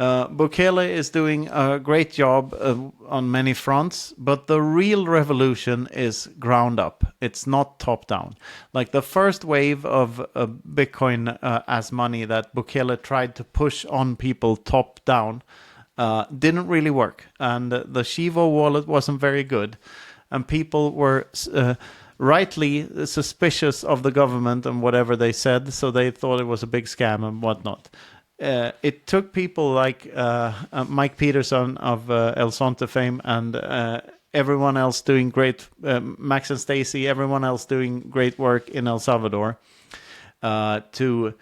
Bukele is doing a great job on many fronts, but the real revolution is ground up. It's not top down. Like the first wave of Bitcoin as money that Bukele tried to push on people top down didn't really work. And the Shivo wallet wasn't very good. And people were rightly suspicious of the government and whatever they said, so they thought it was a big scam and whatnot. It took people like Mike Peterson of El Sonte fame and everyone else doing great, Max and Stacy, everyone else doing great work in El Salvador, to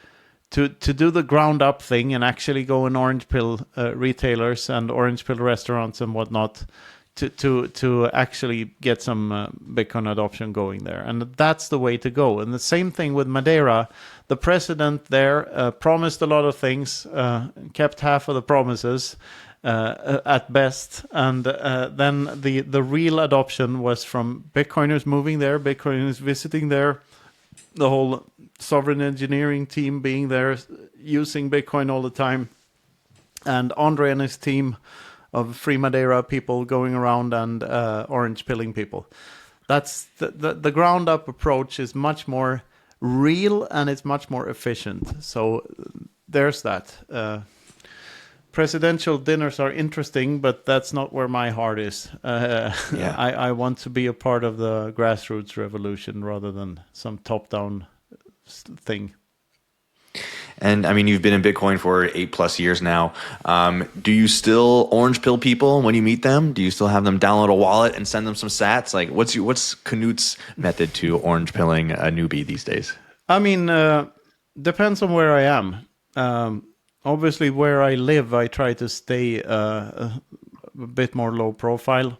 do the ground up thing and actually go in orange pill retailers and orange pill restaurants and whatnot to actually get some Bitcoin adoption going there. And that's the way to go. And the same thing with Madeira. The president there promised a lot of things, kept half of the promises at best. And then the real adoption was from Bitcoiners moving there, Bitcoiners visiting there, the whole sovereign engineering team being there, using Bitcoin all the time. And Andre and his team of Free Madeira people going around and orange pilling people. That's the ground up approach is much more real and it's much more efficient. So there's that. Presidential dinners are interesting, but that's not where my heart is. I want to be a part of the grassroots revolution rather than some top-down thing. And I mean, you've been in Bitcoin for 8+ years now. Do you still orange pill people when you meet them? Do you still have them download a wallet and send them some sats? Like, what's Knut's method to orange pilling a newbie these days? I mean, depends on where I am. Obviously, where I live, I try to stay a bit more low profile.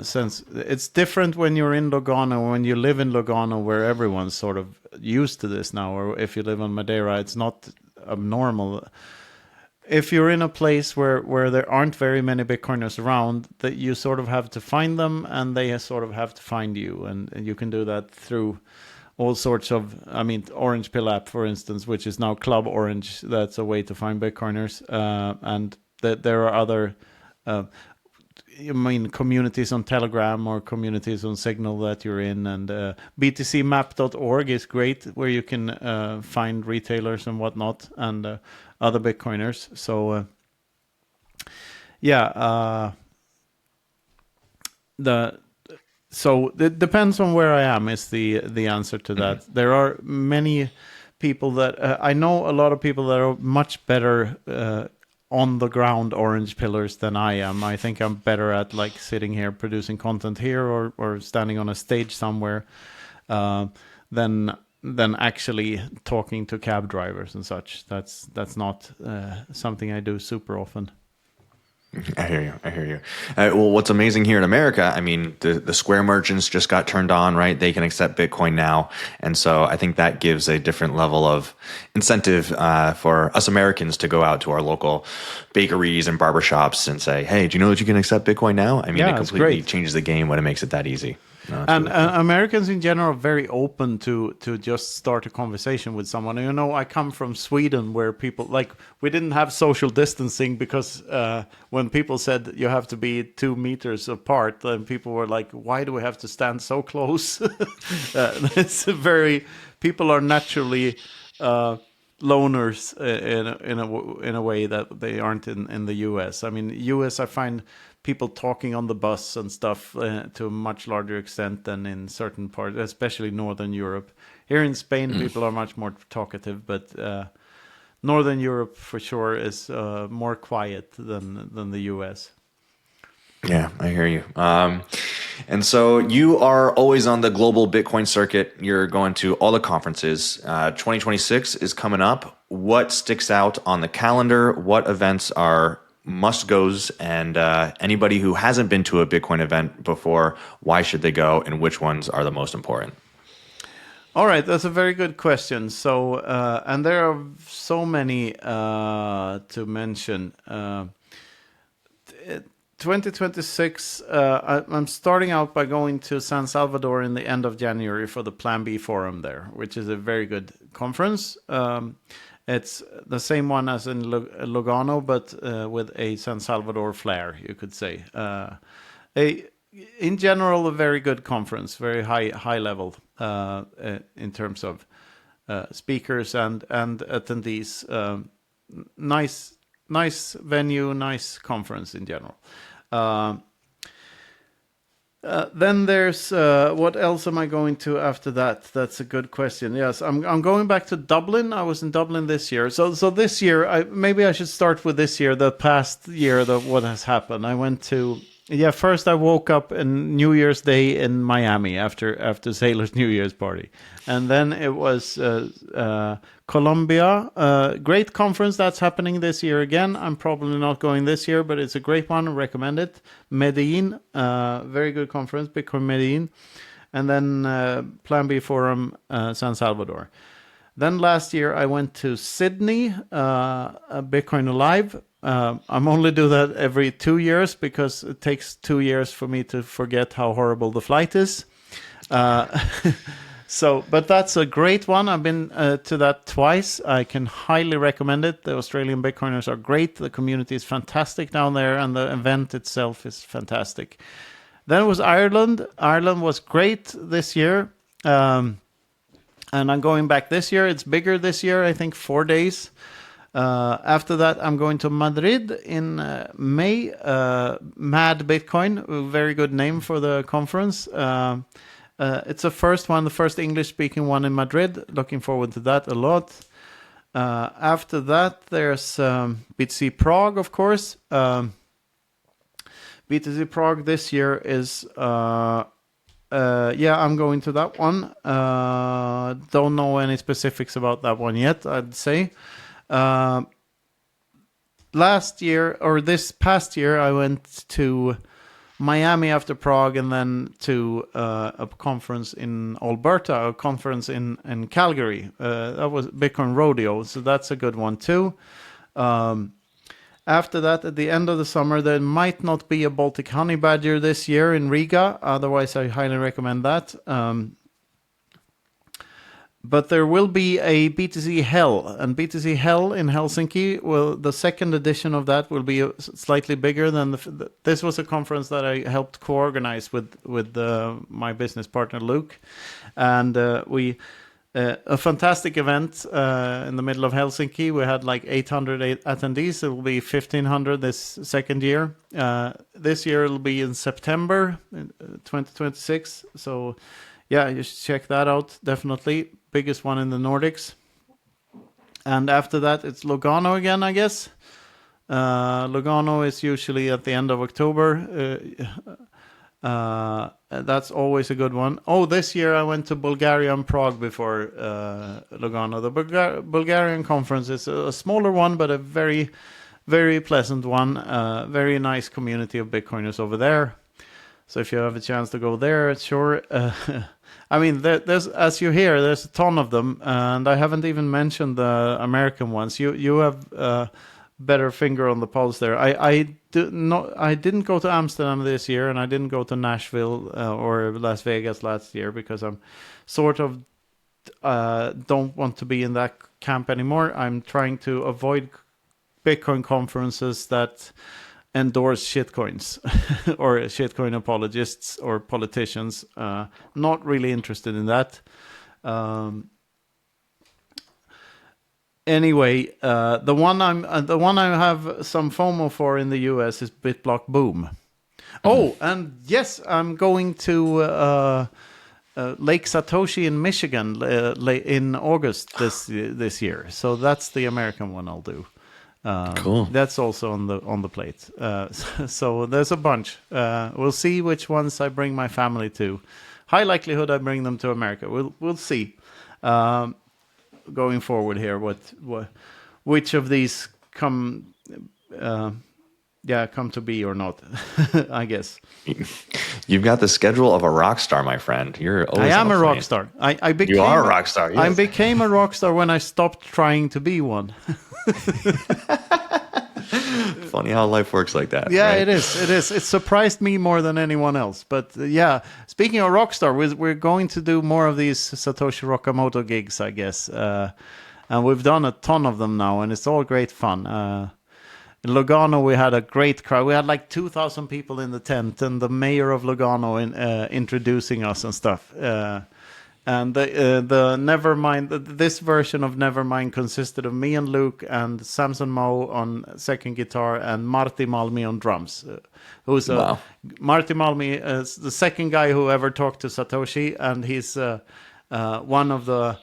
Since it's different when you're in Lugano, when you live in Lugano, where everyone's sort of used to this now, or if you live on Madeira, it's not abnormal. If you're in a place where there aren't very many Bitcoiners around, that you sort of have to find them, and they sort of have to find you, and you can do that through all sorts of, I mean, Orange Pill app, for instance, which is now Club Orange. That's a way to find Bitcoiners, and there are other. I mean, communities on Telegram or communities on Signal that you're in, and btcmap.org is great, where you can find retailers and whatnot and other Bitcoiners. So so it depends on where I am is the answer to that. There are many people that I know a lot of people that are much better on the ground orange pillars than I am. I think I'm better at like sitting here producing content here or standing on a stage somewhere than actually talking to cab drivers and such. That's not something I do super often. I hear you. Well, what's amazing here in America, I mean, the Square merchants just got turned on, right? They can accept Bitcoin now. And so I think that gives a different level of incentive for us Americans to go out to our local bakeries and barbershops and say, hey, do you know that you can accept Bitcoin now? I mean, it completely changes the game when it makes it that easy. No, and really Americans in general are very open to just start a conversation with someone. You know, I come from Sweden, where people, like, we didn't have social distancing because when people said you have to be 2 meters apart, then people were like, why do we have to stand so close? It's people are naturally loners in a way that they aren't in the US. I mean, US, I find people talking on the bus and stuff to a much larger extent than in certain parts, especially Northern Europe. Here in Spain, people are much more talkative, but Northern Europe for sure is more quiet than the US. Yeah, I hear you. And so you are always on the global Bitcoin circuit. You're going to all the conferences. 2026 is coming up. What sticks out on the calendar? What events are must-goes? And anybody who hasn't been to a Bitcoin event before, why should they go? And which ones are the most important? All right, that's a very good question. So, and there are so many to mention. 2026, I'm starting out by going to San Salvador in the end of January for the Plan B Forum there, which is a very good conference. It's the same one as in Lugano, but with a San Salvador flair, you could say. In general, a very good conference, very high level in terms of speakers and attendees. Nice nice venue, nice conference in general. Then there's what else am I going to after that? That's a good question. Yes, I'm going back to Dublin. I was in Dublin this year. So this year, maybe I should start with this year, the past year, what has happened. I went to first I woke up on New Year's Day in Miami after Sailor's New Year's party, and then it was Colombia. Great conference that's happening this year again. I'm probably not going this year, but it's a great one. I recommend it. Medellin, very good conference, Bitcoin Medellin. And then Plan B Forum, San Salvador. Then last year I went to Sydney, Bitcoin Alive. I'm only do that every 2 years because it takes 2 years for me to forget how horrible the flight is. But that's a great one. I've been to that twice. I can highly recommend it. The Australian Bitcoiners are great. The community is fantastic down there, and the event itself is fantastic. Then it was Ireland. Ireland was great this year. And I'm going back this year. It's bigger this year, I think 4 days. After that, I'm going to Madrid in May. Mad Bitcoin, a very good name for the conference. It's the first one, the first English-speaking one in Madrid. Looking forward to that a lot. After that, there's BTC Prague, of course. BTC Prague this year is... I'm going to that one. Don't know any specifics about that one yet, I'd say. Last year, or this past year, I went to Miami after Prague, and then to a conference in Alberta, a conference in Calgary. That was Bitcoin Rodeo, so that's a good one too. After that, at the end of the summer, there might not be a Baltic Honey Badger this year in Riga. Otherwise, I highly recommend that. But there will be a BTC Hell, and BTC Hell in Helsinki. Well, the second edition of that will be slightly bigger than this was a conference that I helped co-organize with my business partner Luke, and we. A fantastic event in the middle of Helsinki. We had like 800 attendees. It will be 1,500 this second year. This year it'll be in September 2026. So yeah, you should check that out. Definitely. Biggest one in the Nordics. And after that, it's Lugano again, I guess. Lugano is usually at the end of October. That's always a good one. Oh, this year I went to Bulgaria and Prague before Lugano. The Bulgarian conference is a smaller one, but a very, very pleasant one. Very nice community of Bitcoiners over there. So if you have a chance to go there, sure. I mean, there's, as you hear, there's a ton of them, and I haven't even mentioned the American ones. You have better finger on the pulse there. I didn't go to Amsterdam this year, and I didn't go to Nashville or Las Vegas last year because I'm sort of don't want to be in that camp anymore. I'm trying to avoid Bitcoin conferences that endorse shitcoins or shitcoin apologists or politicians. Not really interested in that. Anyway, the one I have some FOMO for in the US is BitBlock Boom. Oh, and yes, I'm going to Lake Satoshi in Michigan in August this year. So that's the American one I'll do. Cool. That's also on the plate. So there's a bunch. We'll see which ones I bring my family to. High likelihood I bring them to America. We'll see. Going forward here, which of these come to be or not, I guess. You've got the schedule of a rock star, my friend. I am a rock star. I became, you are a rock star. Yes. I became a rock star when I stopped trying to be one. Funny how life works like that. Yeah, right? It is. It surprised me more than anyone else. But speaking of Rockstar, we're going to do more of these Satoshi Nakamoto gigs, I guess. And we've done a ton of them now, and it's all great fun. In Lugano, we had a great crowd. We had like 2,000 people in the tent, and the mayor of Lugano introducing us and stuff. And the Nevermind, this version of Nevermind consisted of me and Luke and Samson Moe on second guitar and Marty Malmi on drums. Wow. Marty Malmi is the second guy who ever talked to Satoshi, and he's one of the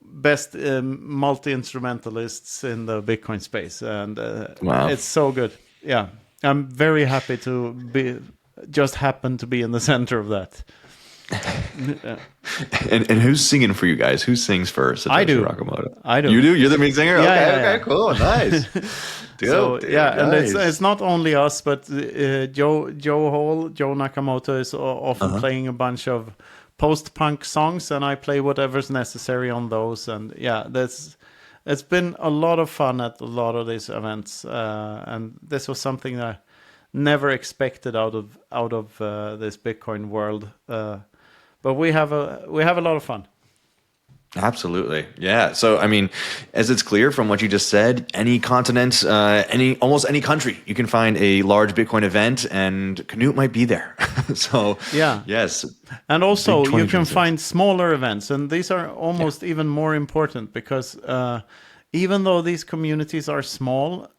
best multi-instrumentalists in the Bitcoin space, and Wow. it's so good. Yeah, I'm very happy to just happen to be in the center of that. And who's singing for you guys? Who sings for Satoshi I do. Nakamoto? I do. You do? You're the main singer? Yeah, okay, yeah, okay, cool, nice. So and nice. it's not only us, but Joe Nakamoto is often playing a bunch of post-punk songs, and I play whatever's necessary on those. And yeah, it's been a lot of fun at a lot of these events, and this was something that I never expected out of this Bitcoin world. But we have a lot of fun. Absolutely. Yeah. So, I mean, as it's clear from what you just said, any continent, almost any country, you can find a large Bitcoin event, and Knut might be there. So, yeah. Yes. And also, you can find smaller events, and these are almost even more important because even though these communities are small,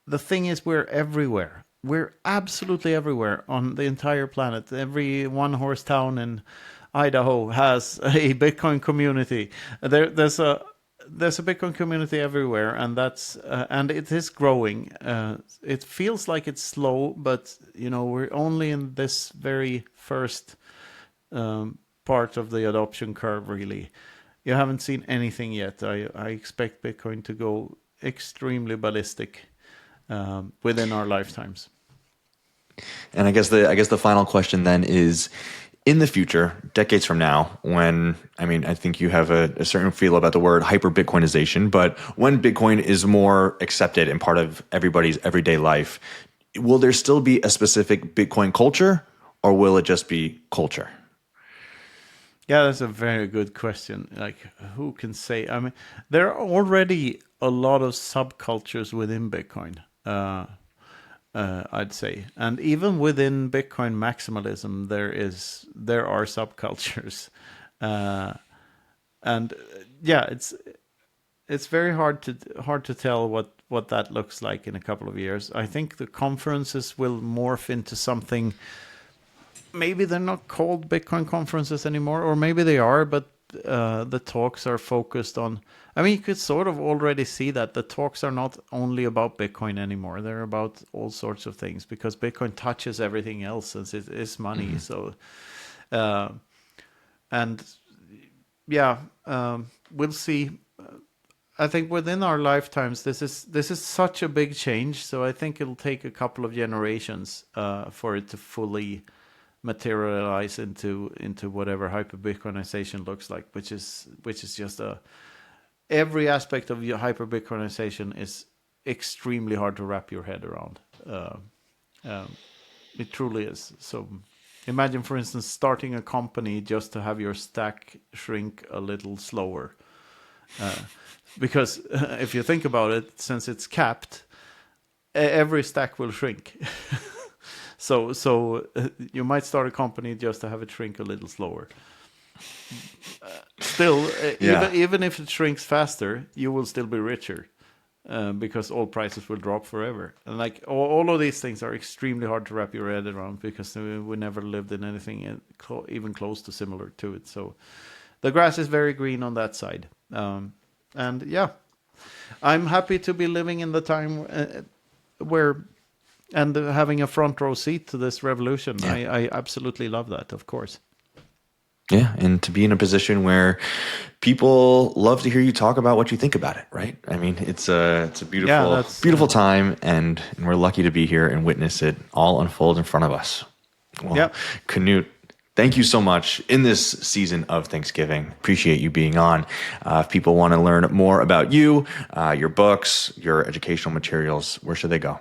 the thing is we're everywhere. We're absolutely everywhere on the entire planet. Every one-horse town in Idaho has a Bitcoin community. There's a Bitcoin community everywhere, and and it is growing. It feels like it's slow, but we're only in this very first part of the adoption curve. Really, you haven't seen anything yet. I expect Bitcoin to go extremely ballistic within our lifetimes. And I guess the final question then is, in the future, decades from now, when, I think you have a certain feel about the word hyper-Bitcoinization, but when Bitcoin is more accepted and part of everybody's everyday life, will there still be a specific Bitcoin culture, or will it just be culture? Yeah, that's a very good question. Like, who can say? There are already a lot of subcultures within Bitcoin. I'd say, and even within Bitcoin maximalism, there are subcultures, and yeah, it's very hard to tell what that looks like in a couple of years. I think the conferences will morph into something. Maybe they're not called Bitcoin conferences anymore, or maybe they are, but the talks are focused on. You could sort of already see that the talks are not only about Bitcoin anymore. They're about all sorts of things because Bitcoin touches everything else since it is money. Mm-hmm. So, we'll see. I think within our lifetimes, this is such a big change. So I think it'll take a couple of generations for it to fully materialize into whatever hyper-Bitcoinization looks like, which is just every aspect of your hyper-Bitcoinization is extremely hard to wrap your head around. It truly is. So imagine, for instance, starting a company just to have your stack shrink a little slower. Because if you think about it, since it's capped, every stack will shrink. So you might start a company just to have it shrink a little slower. Still, even if it shrinks faster, you will still be richer because all prices will drop forever. And like all of these things are extremely hard to wrap your head around because we never lived in anything even close to similar to it. So the grass is very green on that side. And yeah, I'm happy to be living in the time where and having a front row seat to this revolution. Yeah. I absolutely love that, of course. Yeah, and to be in a position where people love to hear you talk about what you think about it, right? It's a beautiful time, and we're lucky to be here and witness it all unfold in front of us. Well, Knut, thank you so much in this season of Thanksgiving. Appreciate you being on. If people want to learn more about you, your books, your educational materials, where should they go?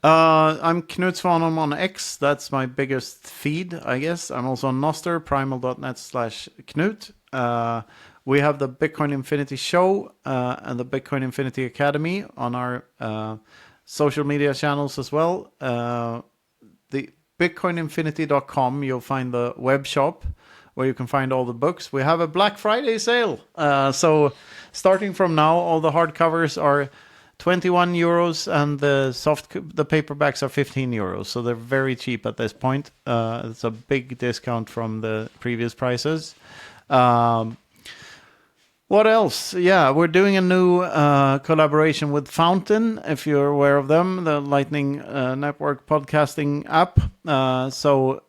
I'm Knut Svanholm on X. That's my biggest feed, I guess. I'm also on Noster, primal.net/Knut. We have the Bitcoin Infinity Show and the Bitcoin Infinity Academy on our social media channels as well. The bitcoininfinity.com, you'll find the web shop where you can find all the books. We have a Black Friday sale. So starting from now, all the hardcovers are 21 euros and the paperbacks are 15 euros. So they're very cheap at this point. It's a big discount from the previous prices. What else? Yeah, we're doing a new collaboration with Fountain, if you're aware of them, the Lightning Network podcasting app. So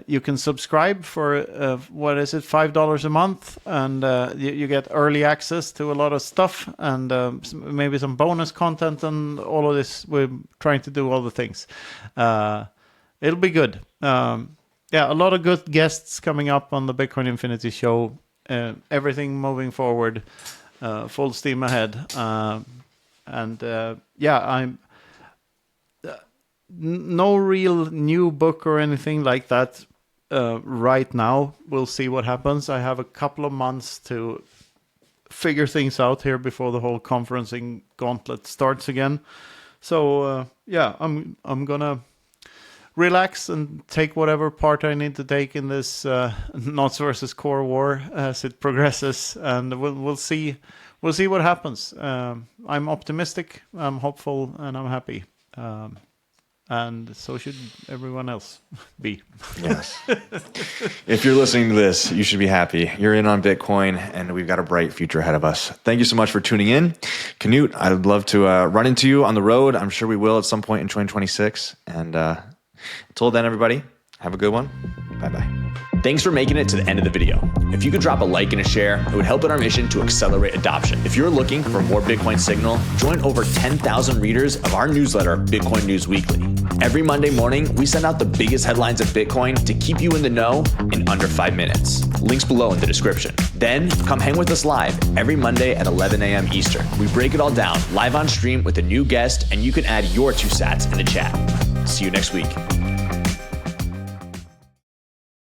you can subscribe for, what is it, $5 a month, and you get early access to a lot of stuff, and maybe some bonus content and all of this. We're trying to do all the things. It'll be good. A lot of good guests coming up on the Bitcoin Infinity show. Everything moving forward, full steam ahead. I'm no real new book or anything like that right now. We'll see what happens. I have a couple of months to figure things out here before the whole conferencing gauntlet starts again. So I'm gonna relax and take whatever part I need to take in this Knots versus Core war as it progresses, and we'll see what happens. I'm optimistic, I'm hopeful, and I'm happy. And so should everyone else be. Yes. If you're listening to this, you should be happy. You're in on Bitcoin, and we've got a bright future ahead of us. Thank you so much for tuning in. Knut, I'd love to run into you on the road. I'm sure we will at some point in 2026. And until then, everybody, have a good one. Bye-bye. Thanks for making it to the end of the video. If you could drop a like and a share, it would help in our mission to accelerate adoption. If you're looking for more Bitcoin signal, join over 10,000 readers of our newsletter, Bitcoin News Weekly. Every Monday morning, we send out the biggest headlines of Bitcoin to keep you in the know in under 5 minutes. Links below in the description. Then come hang with us live every Monday at 11 a.m. Eastern. We break it all down live on stream with a new guest, and you can add your 2 sats in the chat. See you next week.